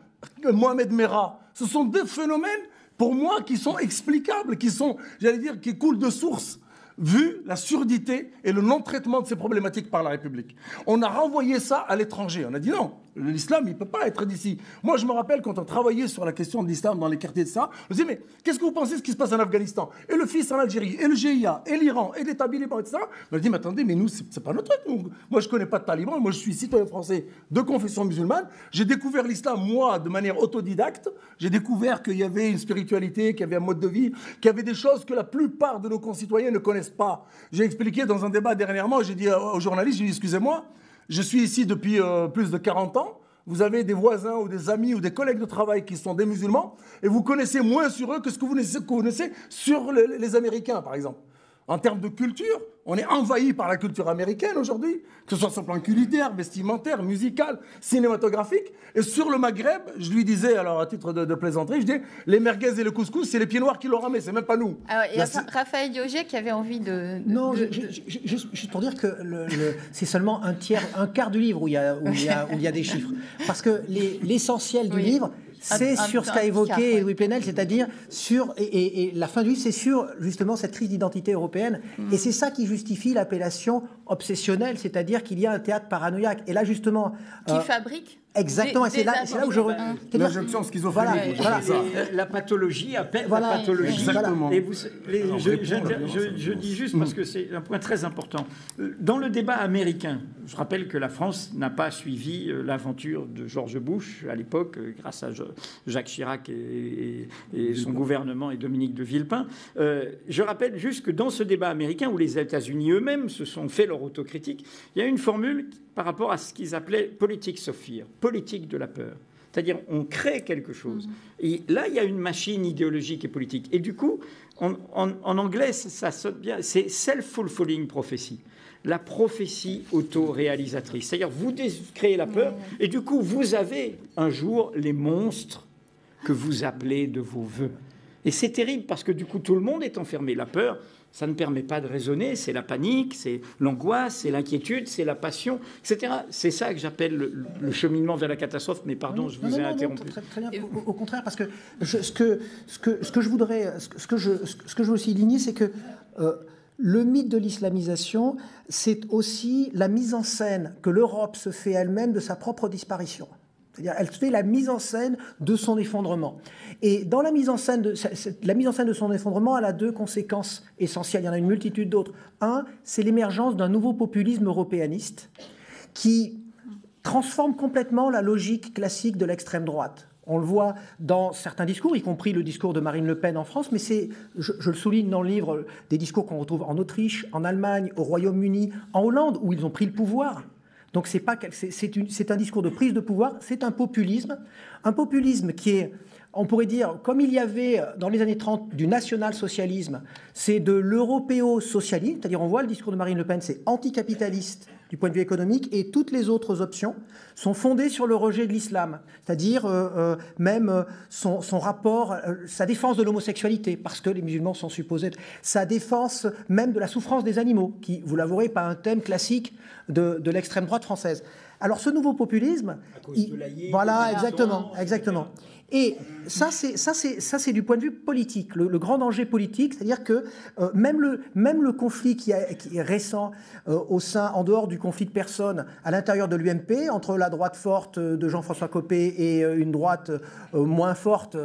Mohamed Merah. Ce sont des phénomènes, pour moi, qui sont explicables, qui sont, j'allais dire, qui coulent de source, vu la surdité et le non-traitement de ces problématiques par la République. On a renvoyé ça à l'étranger. On a dit non, l'islam, il ne peut pas être d'ici. Moi, je me rappelle quand on travaillait sur la question de l'islam dans les quartiers de ça, on se disait, mais qu'est-ce que vous pensez de ce qui se passe en Afghanistan? Et le fils en Algérie, et le GIA, et l'Iran, et l'État liban, etc. On a dit, mais attendez, mais nous, c'est pas notre truc. Moi, je ne connais pas de talibans, moi, je suis citoyen français de confession musulmane. J'ai découvert l'islam, moi, de manière autodidacte. J'ai découvert qu'il y avait une spiritualité, qu'il y avait un mode de vie, qu'il y avait des choses que la plupart de nos concitoyens ne connaissent pas. J'ai expliqué dans un débat dernièrement, j'ai dit aux journalistes, j'ai dit, excusez-moi, je suis ici depuis plus de 40 ans, vous avez des voisins ou des amis ou des collègues de travail qui sont des musulmans, et vous connaissez moins sur eux que ce que vous connaissez sur les Américains, par exemple. En termes de culture, on est envahi par la culture américaine aujourd'hui, que ce soit sur le plan culinaire, vestimentaire, musical, cinématographique. Et sur le Maghreb, je lui disais, alors à titre de plaisanterie, je dis, les merguez et le couscous, c'est les pieds noirs qui l'ont ramé, c'est même pas nous. Alors, il y a Raphaël Lioget qui avait envie de... Non, juste pour dire que c'est seulement un quart du livre où il y a des chiffres. Parce que l'essentiel du livre... C'est sur ce qu'a évoqué Louis Plenel, c'est-à-dire sur... Et la fin du livre, c'est sur, justement, cette crise d'identité européenne. Et c'est ça qui justifie l'appellation obsessionnelle, c'est-à-dire qu'il y a un théâtre paranoïaque. Et là, justement... Qui fabrique exactement, et c'est là où je... L'injonction schizophrénique. Voilà, la pathologie appelle la pathologie. Exactement. Et je dis juste parce que c'est un point très important. Dans le débat américain, je rappelle que la France n'a pas suivi l'aventure de George Bush à l'époque, grâce à Jacques Chirac et son gouvernement et Dominique de Villepin. Je rappelle juste que dans ce débat américain, où les États-Unis eux-mêmes se sont fait leur autocritique, il y a une formule par rapport à ce qu'ils appelaient politics of fear, politique de la peur. C'est-à-dire, on crée quelque chose. Et là, il y a une machine idéologique et politique. Et du coup, en anglais, ça sonne bien, c'est self-fulfilling prophecy. La prophétie auto-réalisatrice. C'est-à-dire, vous créez la peur, et du coup, vous avez un jour les monstres que vous appelez de vos voeux. Et c'est terrible, parce que du coup, tout le monde est enfermé. La peur, ça ne permet pas de raisonner, c'est la panique, c'est l'angoisse, c'est l'inquiétude, c'est la passion, etc. C'est ça que j'appelle le cheminement vers la catastrophe. Mais pardon, je vous ai interrompu. Très bien. Au contraire, parce que ce que je voudrais aussi ligner, c'est que le mythe de l'islamisation, c'est aussi la mise en scène que l'Europe se fait elle-même de sa propre disparition. C'est-à-dire, elle fait la mise en scène de son effondrement. Et dans la mise en scène de son effondrement, elle a deux conséquences essentielles. Il y en a une multitude d'autres. Un, c'est l'émergence d'un nouveau populisme européaniste qui transforme complètement la logique classique de l'extrême droite. On le voit dans certains discours, y compris le discours de Marine Le Pen en France, mais je le souligne dans le livre, des discours qu'on retrouve en Autriche, en Allemagne, au Royaume-Uni, en Hollande, où ils ont pris le pouvoir. Donc c'est un discours de prise de pouvoir, c'est un populisme qui est, on pourrait dire, comme il y avait dans les années 30 du national-socialisme, c'est de l'européo-socialisme, c'est-à-dire on voit le discours de Marine Le Pen, c'est anticapitaliste du point de vue économique, et toutes les autres options sont fondées sur le rejet de l'islam, c'est-à-dire même son rapport, sa défense de l'homosexualité, parce que les musulmans sont supposés, sa défense même de la souffrance des animaux, qui, vous l'avouerez, pas un thème classique de l'extrême droite française. Alors ce nouveau populisme, à cause de la voilà, exactement. Et ça, c'est du point de vue politique, le grand danger politique, c'est-à-dire que même le conflit qui est récent en dehors du conflit de personnes, à l'intérieur de l'UMP, entre la droite forte de Jean-François Copé et une droite moins forte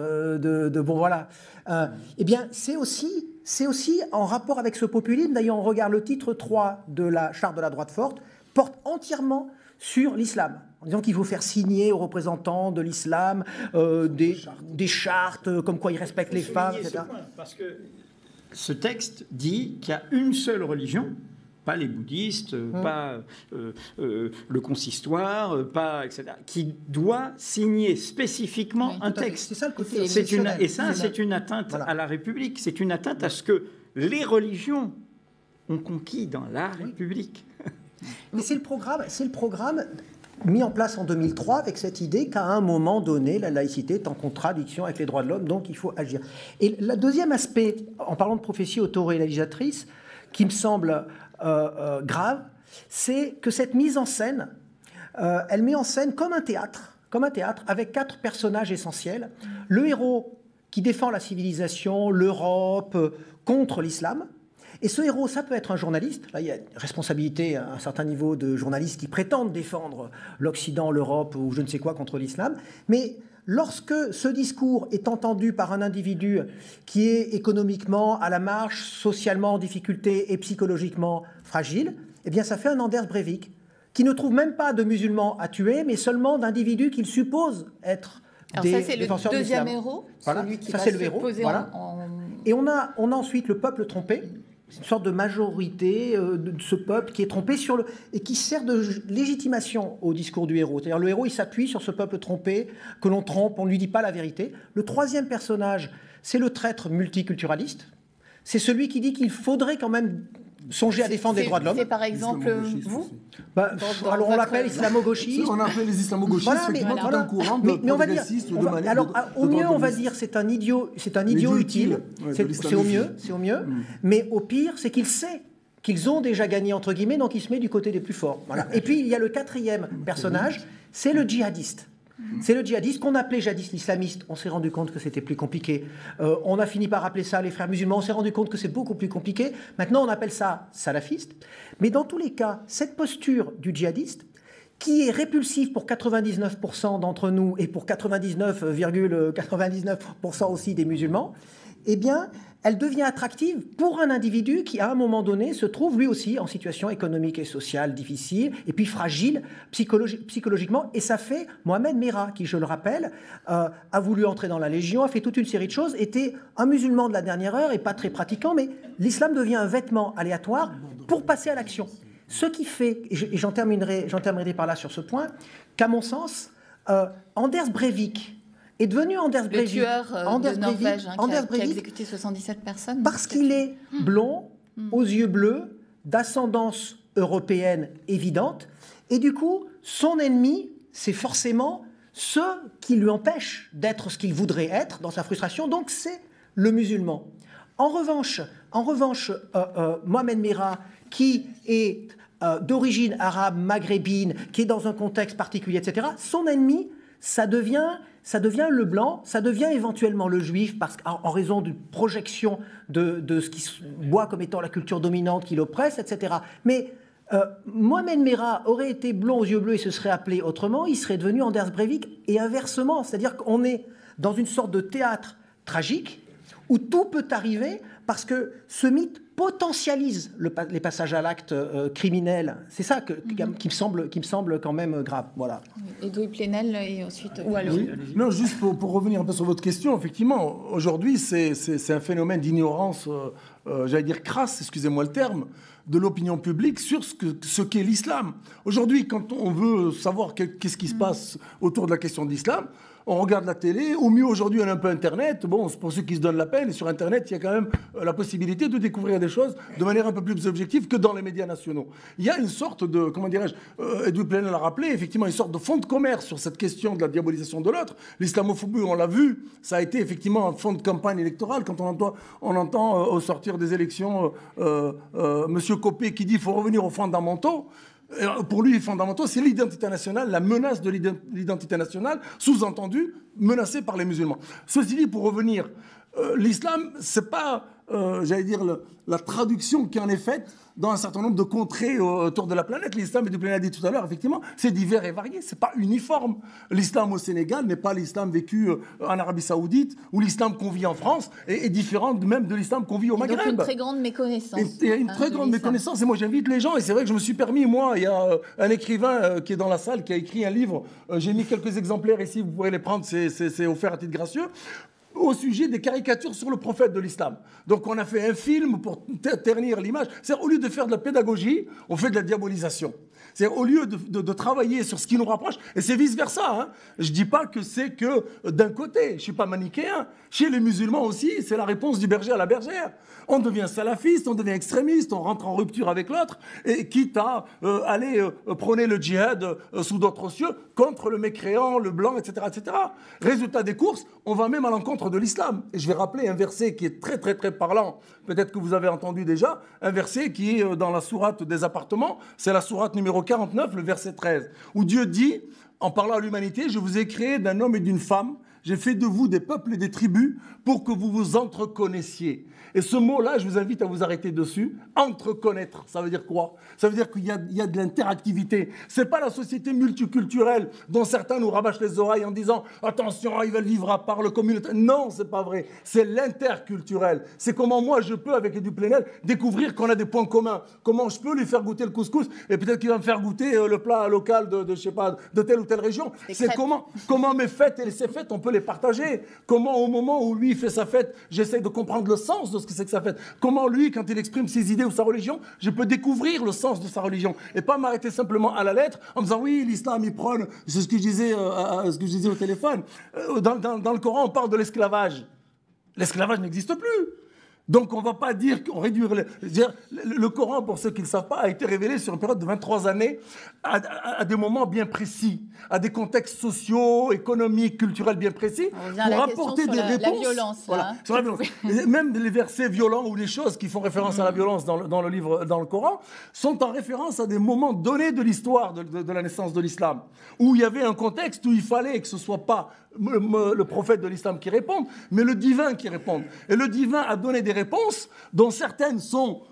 eh bien, c'est aussi en rapport avec ce populisme. D'ailleurs, on regarde le titre 3 de la charte de la droite forte, porte entièrement sur l'islam, en disant qu'il faut faire signer aux représentants de l'islam des chartes, comme quoi ils respectent les femmes, etc. Parce que ce texte dit qu'il y a une seule religion, pas les bouddhistes, pas le consistoire, pas etc., qui doit signer spécifiquement un texte. C'est ça le côté. C'est une atteinte à la République. C'est une atteinte à ce que les religions ont conquis dans la République. Mais c'est le programme mis en place en 2003 avec cette idée qu'à un moment donné, la laïcité est en contradiction avec les droits de l'homme, donc il faut agir. Et le deuxième aspect, en parlant de prophétie autoréalisatrice, qui me semble grave, c'est que cette mise en scène, elle met en scène comme un théâtre, avec 4 personnages essentiels. Le héros qui défend la civilisation, l'Europe, contre l'islam. Et ce héros, ça peut être un journaliste. Là, il y a une responsabilité à un certain niveau de journalistes qui prétendent défendre l'Occident, l'Europe ou je ne sais quoi contre l'islam. Mais lorsque ce discours est entendu par un individu qui est économiquement à la marge, socialement en difficulté et psychologiquement fragile, eh bien, ça fait un Anders Breivik qui ne trouve même pas de musulmans à tuer, mais seulement d'individus qu'il suppose être des défenseurs de l'islam. Ça, c'est le deuxième héros, voilà. celui qui ça, va c'est se le héros. poser Voilà. Et on a ensuite le peuple trompé. C'est une sorte de majorité de ce peuple qui est trompé et qui sert de légitimation au discours du héros. C'est-à-dire le héros, il s'appuie sur ce peuple trompé, que l'on trompe, on ne lui dit pas la vérité. Le troisième personnage, c'est le traître multiculturaliste. C'est celui qui dit qu'il faudrait quand même songer à défendre les droits de l'homme. C'est par exemple vous alors on l'appelle islamo-gauchiste. On appelle les islamo-gauchistes, voilà, effectivement, tout un courant de progressistes. Alors au mieux, on va dire c'est un idiot utile. C'est au mieux. Mais au pire, c'est qu'il sait qu'ils ont déjà gagné, entre guillemets, donc il se met du côté des plus forts. Voilà. Et puis, il y a le quatrième personnage, c'est le djihadiste. C'est le djihadiste qu'on appelait jadis l'islamiste. On s'est rendu compte que c'était plus compliqué. On a fini par appeler ça les frères musulmans. On s'est rendu compte que c'est beaucoup plus compliqué. Maintenant, on appelle ça salafiste. Mais dans tous les cas, cette posture du djihadiste, qui est répulsive pour 99% d'entre nous et pour 99,99% aussi des musulmans, eh bien, elle devient attractive pour un individu qui, à un moment donné, se trouve lui aussi en situation économique et sociale difficile, et puis fragile psychologiquement. Et ça fait Mohamed Merah, qui, je le rappelle, a voulu entrer dans la Légion, a fait toute une série de choses, était un musulman de la dernière heure et pas très pratiquant, mais l'islam devient un vêtement aléatoire pour passer à l'action. Ce qui fait, et j'en terminerai par là sur ce point, qu'à mon sens, Anders Breivik est devenu Anders Breivik. Le tueur de Norvège qui a exécuté 77 personnes. Parce qu'il est blond, aux yeux bleus, d'ascendance européenne évidente. Et du coup, son ennemi, c'est forcément ceux qui lui empêchent d'être ce qu'il voudrait être dans sa frustration. Donc, c'est le musulman. En revanche, Mohamed Merah, qui est d'origine arabe, maghrébine, qui est dans un contexte particulier, etc., son ennemi, ça devient le blanc, ça devient éventuellement le juif, parce qu'en raison d'une projection de ce qui se voit comme étant la culture dominante qui l'oppresse, etc. Mais Mohamed Merah aurait été blond aux yeux bleus et se serait appelé autrement, il serait devenu Anders Breivik, et inversement. C'est-à-dire qu'on est dans une sorte de théâtre tragique où tout peut arriver parce que ce mythe potentialise les passages à l'acte criminel. C'est ça qui me semble quand même grave. Voilà. Edoui Plenel et ensuite... Oui. Non, juste pour revenir un peu sur votre question, effectivement, aujourd'hui, c'est un phénomène d'ignorance, j'allais dire crasse, excusez-moi le terme, de l'opinion publique sur ce qu'est l'islam. Aujourd'hui, quand on veut savoir qu'est-ce qui se passe autour de la question de l'islam, on regarde la télé, au mieux aujourd'hui on a un peu Internet, bon, c'est pour ceux qui se donnent la peine, et sur Internet il y a quand même la possibilité de découvrir des choses de manière un peu plus objective que dans les médias nationaux. Il y a une sorte de, comment dirais-je, Edoui Plenel l'a rappelé, effectivement une sorte de fonds de commerce sur cette question de la diabolisation de l'autre. L'islamophobie, on l'a vu, ça a été effectivement un fonds de campagne électorale. Quand on entend au sortir des élections Monsieur Copé qui dit qu'il faut revenir aux fondamentaux. Pour lui, fondamentaux, c'est l'identité nationale, la menace de l'identité nationale, sous-entendu, menacée par les musulmans. Ceci dit, pour revenir, l'islam, c'est pas, j'allais dire, la traduction qui en est faite dans un certain nombre de contrées autour de la planète. L'islam, et Duplain l'a dit tout à l'heure, effectivement, c'est divers et varié, c'est pas uniforme. L'islam au Sénégal n'est pas l'islam vécu en Arabie Saoudite, ou l'islam qu'on vit en France est différent même de l'islam qu'on vit au Maghreb. Donc une très grande méconnaissance. Il y a une très grande méconnaissance, et moi j'invite les gens, et c'est vrai que je me suis permis, moi, il y a un écrivain qui est dans la salle, qui a écrit un livre, j'ai mis quelques exemplaires ici, vous pourrez les prendre, c'est offert à titre gracieux, au sujet des caricatures sur le prophète de l'islam. Donc on a fait un film pour ternir l'image. C'est-à-dire, au lieu de faire de la pédagogie, on fait de la diabolisation. C'est-à-dire, au lieu de travailler sur ce qui nous rapproche, et c'est vice-versa. Hein. Je ne dis pas que c'est que d'un côté, je ne suis pas manichéen. Chez les musulmans aussi, c'est la réponse du berger à la bergère. On devient salafiste, on devient extrémiste, on rentre en rupture avec l'autre, et quitte à aller prôner le djihad sous d'autres cieux contre le mécréant, le blanc, etc., etc. Résultat des courses, on va même à l'encontre de l'islam. Et je vais rappeler un verset qui est très, très, très parlant, peut-être que vous avez entendu déjà, un verset qui est dans la sourate des appartements, c'est la sourate numéro 49, le verset 13, où Dieu dit, en parlant à l'humanité, « Je vous ai créé d'un homme et d'une femme, j'ai fait de vous des peuples et des tribus pour que vous vous entreconnaissiez. » Et ce mot-là, je vous invite à vous arrêter dessus. Entreconnaître, ça veut dire quoi? Ça veut dire qu'il y a de l'interactivité. C'est pas la société multiculturelle dont certains nous rabâchent les oreilles en disant « Attention, ils veulent vivre à part le communautaire. » Non, c'est pas vrai. C'est l'interculturel. C'est comment moi, je peux, avec du Plenel, découvrir qu'on a des points communs. Comment je peux lui faire goûter le couscous et peut-être qu'il va me faire goûter le plat local je sais pas, de telle ou telle région. C'est comment mes fêtes et ses fêtes, on peut les partager. Comment, au moment où lui fait sa fête, j'essaie de comprendre le sens de ce que c'est que sa fête. Comment lui, quand il exprime ses idées ou sa religion, je peux découvrir le sens de sa religion et pas m'arrêter simplement à la lettre en me disant oui, l'islam il prône, c'est ce que je disais, au téléphone. Dans le Coran, on parle de l'esclavage. L'esclavage n'existe plus. Donc on ne va pas dire qu'on réduit... Le Coran, pour ceux qui ne le savent pas, a été révélé sur une période de 23 années à des moments bien précis, à des contextes sociaux, économiques, culturels bien précis, pour apporter des réponses. La violence, voilà, sur la violence. Même les versets violents ou les choses qui font référence à la violence dans le livre, dans le Coran, sont en référence à des moments donnés de l'histoire de la naissance de l'islam, où il y avait un contexte où il fallait que ce ne soit pas le prophète de l'islam qui réponde, mais le divin qui réponde. Et le divin a donné des réponses dont certaines sont,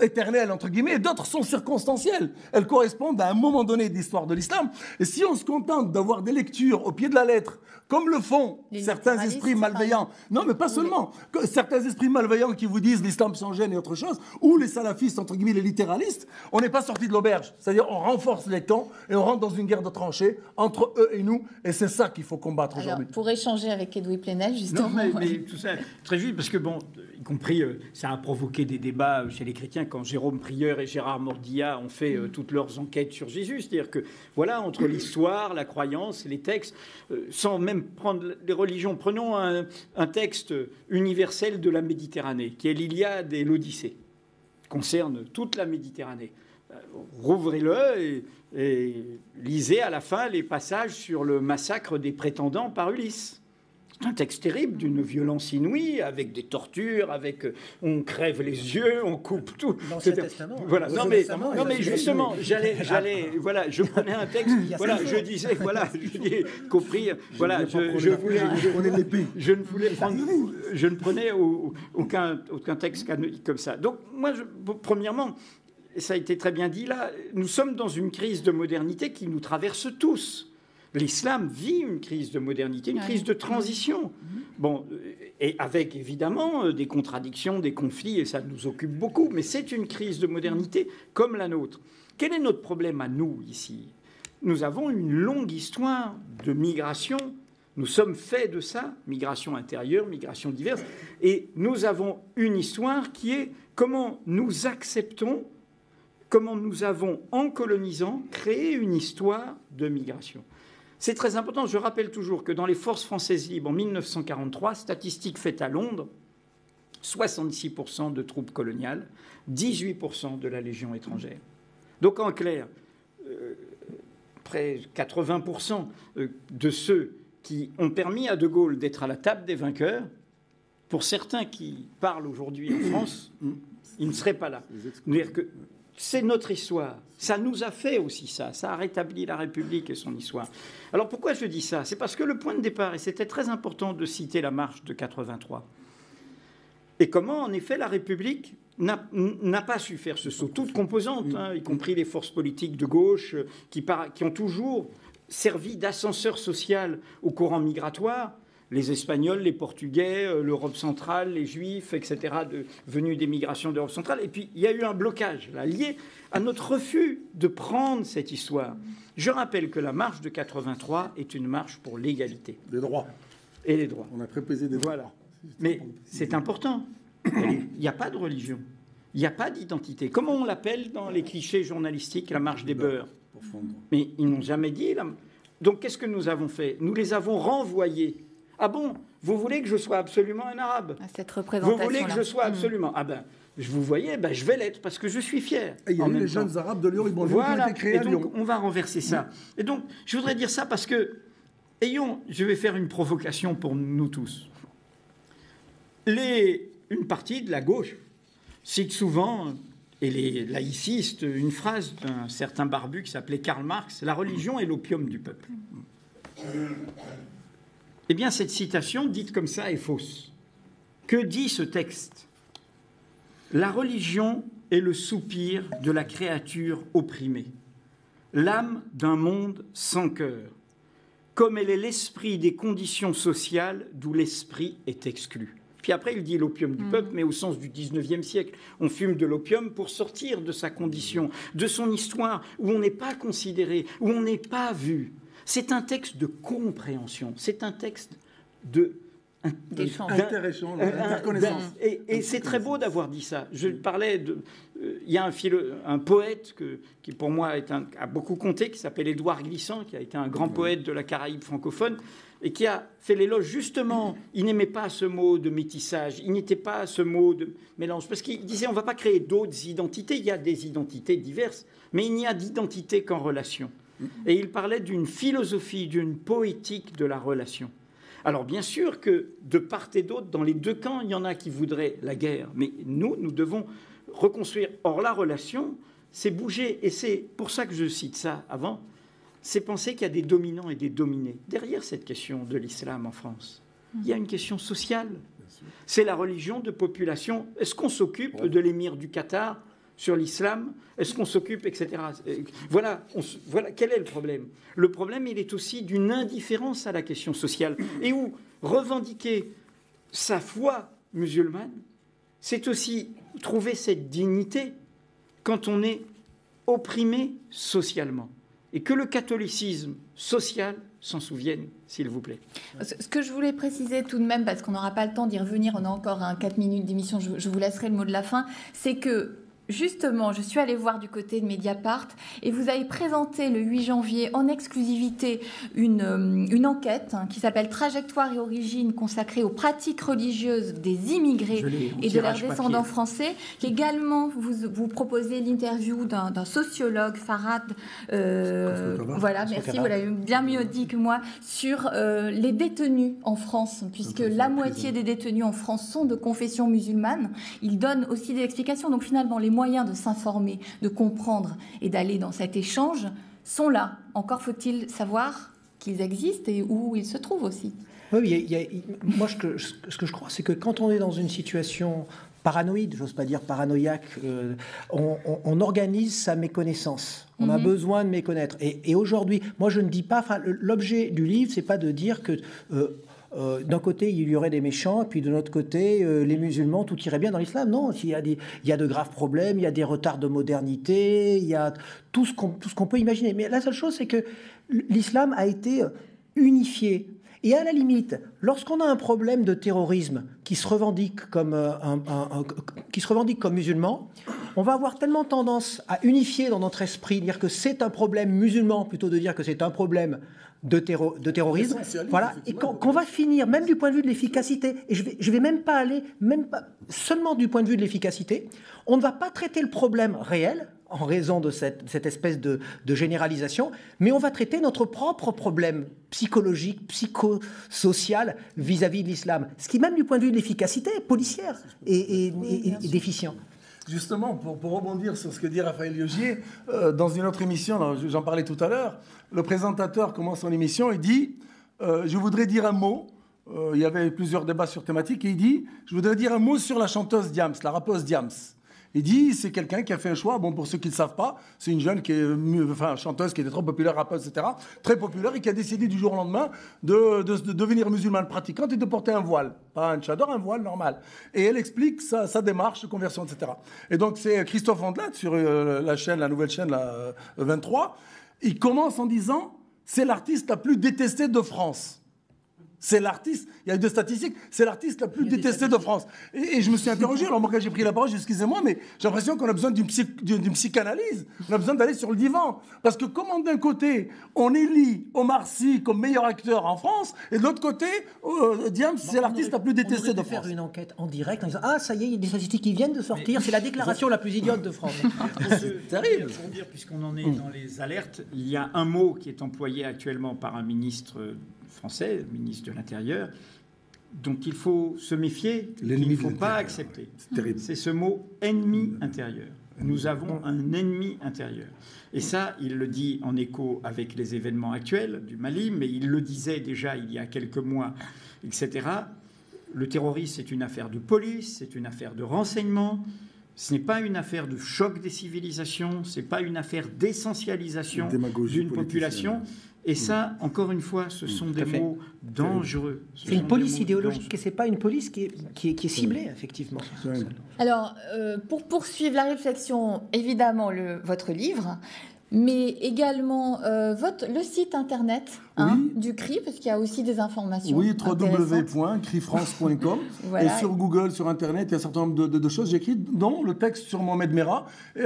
éternelles, entre guillemets, et d'autres sont circonstancielles. Elles correspondent à un moment donné de l'histoire de l'islam. Et si on se contente d'avoir des lectures au pied de la lettre, comme le font certains esprits malveillants, non mais pas seulement, certains esprits malveillants qui vous disent l'islam sans gêne et autre chose, ou les salafistes, entre guillemets, les littéralistes, on n'est pas sorti de l'auberge. C'est-à-dire on renforce les camps et on rentre dans une guerre de tranchées entre eux et nous, et c'est ça qu'il faut combattre aujourd'hui. Pour échanger avec Edoui Plenel, justement. Non, mais tout ça, très juste, parce que bon, y compris, ça a provoqué des débats chez les chrétiens quand Jérôme Prieur et Gérard Mordillat ont fait toutes leurs enquêtes sur Jésus. C'est-à-dire que, voilà, entre l'histoire, la croyance, les textes, sans même prendre les religions, prenons un texte universel de la Méditerranée, qui est l'Iliade et l'Odyssée, concerne toute la Méditerranée. Rouvrez-le et lisez à la fin les passages sur le massacre des prétendants par Ulysse. C'est un texte terrible, d'une violence inouïe, avec des tortures, avec on crève les yeux, on coupe tout. L'Ancien Testament. Voilà. Non mais justement, j'allais, voilà, je prenais un texte, voilà, je disais, voilà, je dis compris, voilà, je ne prenais aucun texte canonique comme ça. Donc moi, premièrement, ça a été très bien dit là, nous sommes dans une crise de modernité qui nous traverse tous. L'islam vit une crise de modernité, une crise de transition. Bon, et avec évidemment des contradictions, des conflits, et ça nous occupe beaucoup, mais c'est une crise de modernité comme la nôtre. Quel est notre problème à nous ici? Nous avons une longue histoire de migration. Nous sommes faits de ça, migration intérieure, migration diverse, et nous avons une histoire qui est comment nous acceptons, comment nous avons, en colonisant, créé une histoire de migration. C'est très important. Je rappelle toujours que dans les forces françaises libres, en 1943, statistique faite à Londres, 66% de troupes coloniales, 18% de la Légion étrangère. Donc en clair, près de 80% de ceux qui ont permis à De Gaulle d'être à la table des vainqueurs, pour certains qui parlent aujourd'hui en France, ils ne seraient pas là. C'est-à-dire que c'est notre histoire. Ça nous a fait aussi ça. Ça a rétabli la République et son histoire. Alors pourquoi je dis ça? C'est parce que le point de départ, et c'était très important de citer la marche de 83, et comment, en effet, la République n'a pas su faire ce saut. Toutes composantes, y compris les forces politiques de gauche, qui ont toujours servi d'ascenseur social au courant migratoire, les Espagnols, les Portugais, l'Europe centrale, les Juifs, etc., venus des migrations d'Europe centrale. Et puis, il y a eu un blocage là, lié à notre refus de prendre cette histoire. Je rappelle que la marche de 83 est une marche pour l'égalité. Des droits. Et les droits. On a préposé des droits. Voilà. Mais c'est important. Il n'y a pas de religion. Il n'y a pas d'identité. Comment on l'appelle dans les clichés journalistiques, la marche des beurs? Mais ils n'ont jamais dit. Donc, qu'est-ce que nous avons fait? Nous les avons renvoyés. Ah bon, vous voulez que je sois absolument un arabe? Cette représentation. Vous voulez que je sois absolument... Ah ben, vous voyez, ben, je vais l'être parce que je suis fier. Et il y a eu les jeunes arabes de Lyon, ils ont été créés à Lyon. Donc, on va renverser ça. Et donc, je voudrais dire ça parce que, je vais faire une provocation pour nous tous. Une partie de la gauche cite souvent, et les laïcistes, une phrase d'un certain barbu qui s'appelait Karl Marx, « La religion est l'opium du peuple ». Eh bien, cette citation, dite comme ça, est fausse. Que dit ce texte? La religion est le soupir de la créature opprimée, l'âme d'un monde sans cœur, comme elle est l'esprit des conditions sociales d'où l'esprit est exclu. Puis après, il dit l'opium du peuple, mais au sens du 19e siècle. On fume de l'opium pour sortir de sa condition, de son histoire, où on n'est pas considéré, où on n'est pas vu. C'est un texte de compréhension, c'est un texte d'interéchange, d'interconnaissance. Et c'est très beau d'avoir dit ça. Je parlais de... Il y a un poète qui, pour moi, a beaucoup compté, qui s'appelle Édouard Glissant, qui a été un grand poète de la Caraïbe francophone, et qui a fait l'éloge, justement, il n'aimait pas ce mot de métissage, il n'était pas ce mot de mélange, parce qu'il disait, on ne va pas créer d'autres identités, il y a des identités diverses, mais il n'y a d'identité qu'en relation. Et il parlait d'une philosophie, d'une poétique de la relation. Alors bien sûr que de part et d'autre, dans les deux camps, il y en a qui voudraient la guerre, mais nous devons reconstruire. Or la relation, c'est bouger, et c'est pour ça que je cite ça avant, c'est penser qu'il y a des dominants et des dominés. Derrière cette question de l'islam en France, il y a une question sociale. C'est la religion de population. Est-ce qu'on s'occupe de l'émir du Qatar sur l'islam? Est-ce qu'on s'occupe, etc. Voilà, quel est le problème? Le problème, il est aussi d'une indifférence à la question sociale. Et où revendiquer sa foi musulmane, c'est aussi trouver cette dignité quand on est opprimé socialement. Et que le catholicisme social s'en souvienne, s'il vous plaît. Ce que je voulais préciser tout de même, parce qu'on n'aura pas le temps d'y revenir, on a encore 4 minutes d'émission, je vous laisserai le mot de la fin, c'est que justement, je suis allée voir du côté de Mediapart et vous avez présenté le 8 janvier en exclusivité une enquête qui s'appelle « Trajectoire et origine » consacrée aux pratiques religieuses des immigrés et de leurs descendants français. Également, vous proposez l'interview d'un sociologue, Farhad, voilà, merci, vous l'avez bien mieux dit que moi, sur les détenus en France, puisque la moitié des détenus en France sont de confession musulmane. Il donne aussi des explications. Donc finalement, les moyens de s'informer, de comprendre et d'aller dans cet échange sont là. Encore faut-il savoir qu'ils existent et où ils se trouvent aussi. Oui, moi, ce que je crois, c'est que quand on est dans une situation paranoïde, j'ose pas dire paranoïaque, on organise sa méconnaissance. On a besoin de méconnaître. Et aujourd'hui, moi, je ne dis pas... L'objet du livre, c'est pas de dire que... d'un côté, il y aurait des méchants, et puis de l'autre côté, les musulmans, tout irait bien dans l'islam. Non, il y a de graves problèmes, il y a des retards de modernité, il y a tout ce qu'on peut imaginer. Mais la seule chose, c'est que l'islam a été unifié. Et à la limite, lorsqu'on a un problème de terrorisme qui se revendique comme, musulman, on va avoir tellement tendance à unifier dans notre esprit, dire que c'est un problème musulman, plutôt de dire que c'est un problème de terrorisme, voilà, et qu'on va finir, même du point de vue de l'efficacité, et je vais même pas aller, même pas seulement du point de vue de l'efficacité, on ne va pas traiter le problème réel, en raison de cette espèce de généralisation, mais on va traiter notre propre problème psychologique, psychosocial vis-à-vis de l'islam, ce qui, même du point de vue de l'efficacité policière, est déficient. Justement, pour rebondir sur ce que dit Raphaël Liogier, dans une autre émission, j'en parlais tout à l'heure, le présentateur commence son émission et dit je voudrais dire un mot. Il y avait plusieurs débats sur thématiques et il dit je voudrais dire un mot sur la chanteuse Diams, la rappeuse Diams. Il dit c'est quelqu'un qui a fait un choix. Bon, pour ceux qui ne le savent pas, c'est une jeune qui est, enfin, chanteuse qui était trop populaire, rappeuse, etc. Très populaire et qui a décidé du jour au lendemain de devenir musulmane pratiquante et de porter un voile. Pas un tchador, un voile normal. Et elle explique sa démarche de conversion, etc. Et donc c'est Christophe Ondelat sur la nouvelle chaîne, la 23. Il commence en disant c'est l'artiste la plus détestée de France. C'est l'artiste, il y a eu des statistiques, c'est l'artiste la plus détestée de France. Et je me suis interrogé, alors moi quand j'ai pris la parole, excusez-moi, mais j'ai l'impression qu'on a besoin d'une psychanalyse, on a besoin d'aller sur le divan. Parce que comment d'un côté, on élit Omar Sy comme meilleur acteur en France, et de l'autre côté, Diams, c'est l'artiste la plus détestée de France. Faire une enquête en direct en disant ah ça y est, il y a des statistiques qui viennent de sortir, c'est la déclaration la plus idiote de France. C'est terrible. Pour dire, puisqu'on en est dans les alertes, il y a un mot qui est employé actuellement par un ministre français, ministre de l'Intérieur, dont il faut se méfier, qu'il ne faut pas accepter. C'est ce mot « ennemi intérieur ». Nous avons un ennemi intérieur. Et ça, il le dit en écho avec les événements actuels du Mali, mais il le disait déjà il y a quelques mois, etc. Le terrorisme, c'est une affaire de police, c'est une affaire de renseignement. Ce n'est pas une affaire de choc des civilisations, ce n'est pas une affaire d'essentialisation d'une population. Et ça, encore une fois, ce sont des mots dangereux. C'est une police idéologique et ce n'est pas une police qui est ciblée, effectivement. Alors, pour poursuivre la réflexion, évidemment, votre livre, mais également le site internet du CRI, parce qu'il y a aussi des informations. Oui, www.crifrance.com. Voilà. Et sur Google, sur Internet, il y a un certain nombre de choses. J'ai écrit, dont le texte sur Mohamed Merah,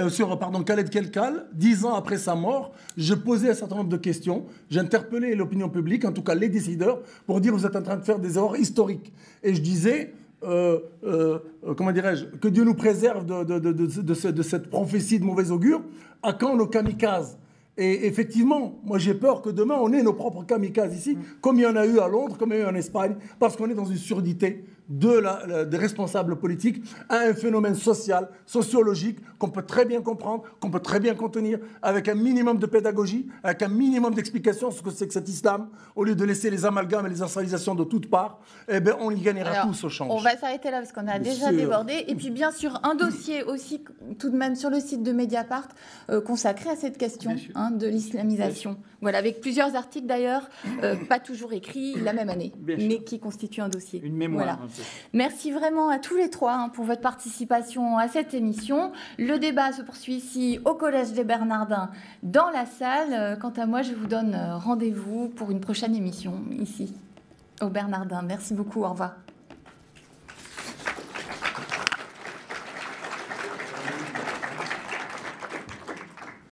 sur Khaled Kelkal. 10 ans après sa mort, je posais un certain nombre de questions. J'interpellais l'opinion publique, en tout cas les décideurs, pour dire vous êtes en train de faire des erreurs historiques. Et je disais... comment dirais-je, que Dieu nous préserve de cette prophétie de mauvais augure. À quand nos kamikazes? Et effectivement, moi j'ai peur que demain on ait nos propres kamikazes ici, comme il y en a eu à Londres, comme il y a eu en Espagne, parce qu'on est dans une surdité des responsables politiques à un phénomène social, sociologique, qu'on peut très bien comprendre, qu'on peut très bien contenir, avec un minimum de pédagogie, avec un minimum d'explication sur ce que c'est que cet islam, au lieu de laisser les amalgames et les installations de toutes parts, eh bien on y gagnera tous au change. On va s'arrêter là parce qu'on a déjà débordé. Et puis bien sûr, un dossier aussi, tout de même, sur le site de Mediapart, consacré à cette question de l'islamisation. Voilà, avec plusieurs articles d'ailleurs, pas toujours écrits la même année, mais qui constituent un dossier. Une mémoire. Voilà. Merci vraiment à tous les trois pour votre participation à cette émission. Le débat se poursuit ici au Collège des Bernardins dans la salle. Quant à moi, je vous donne rendez-vous pour une prochaine émission ici au Bernardin. Merci beaucoup. Au revoir.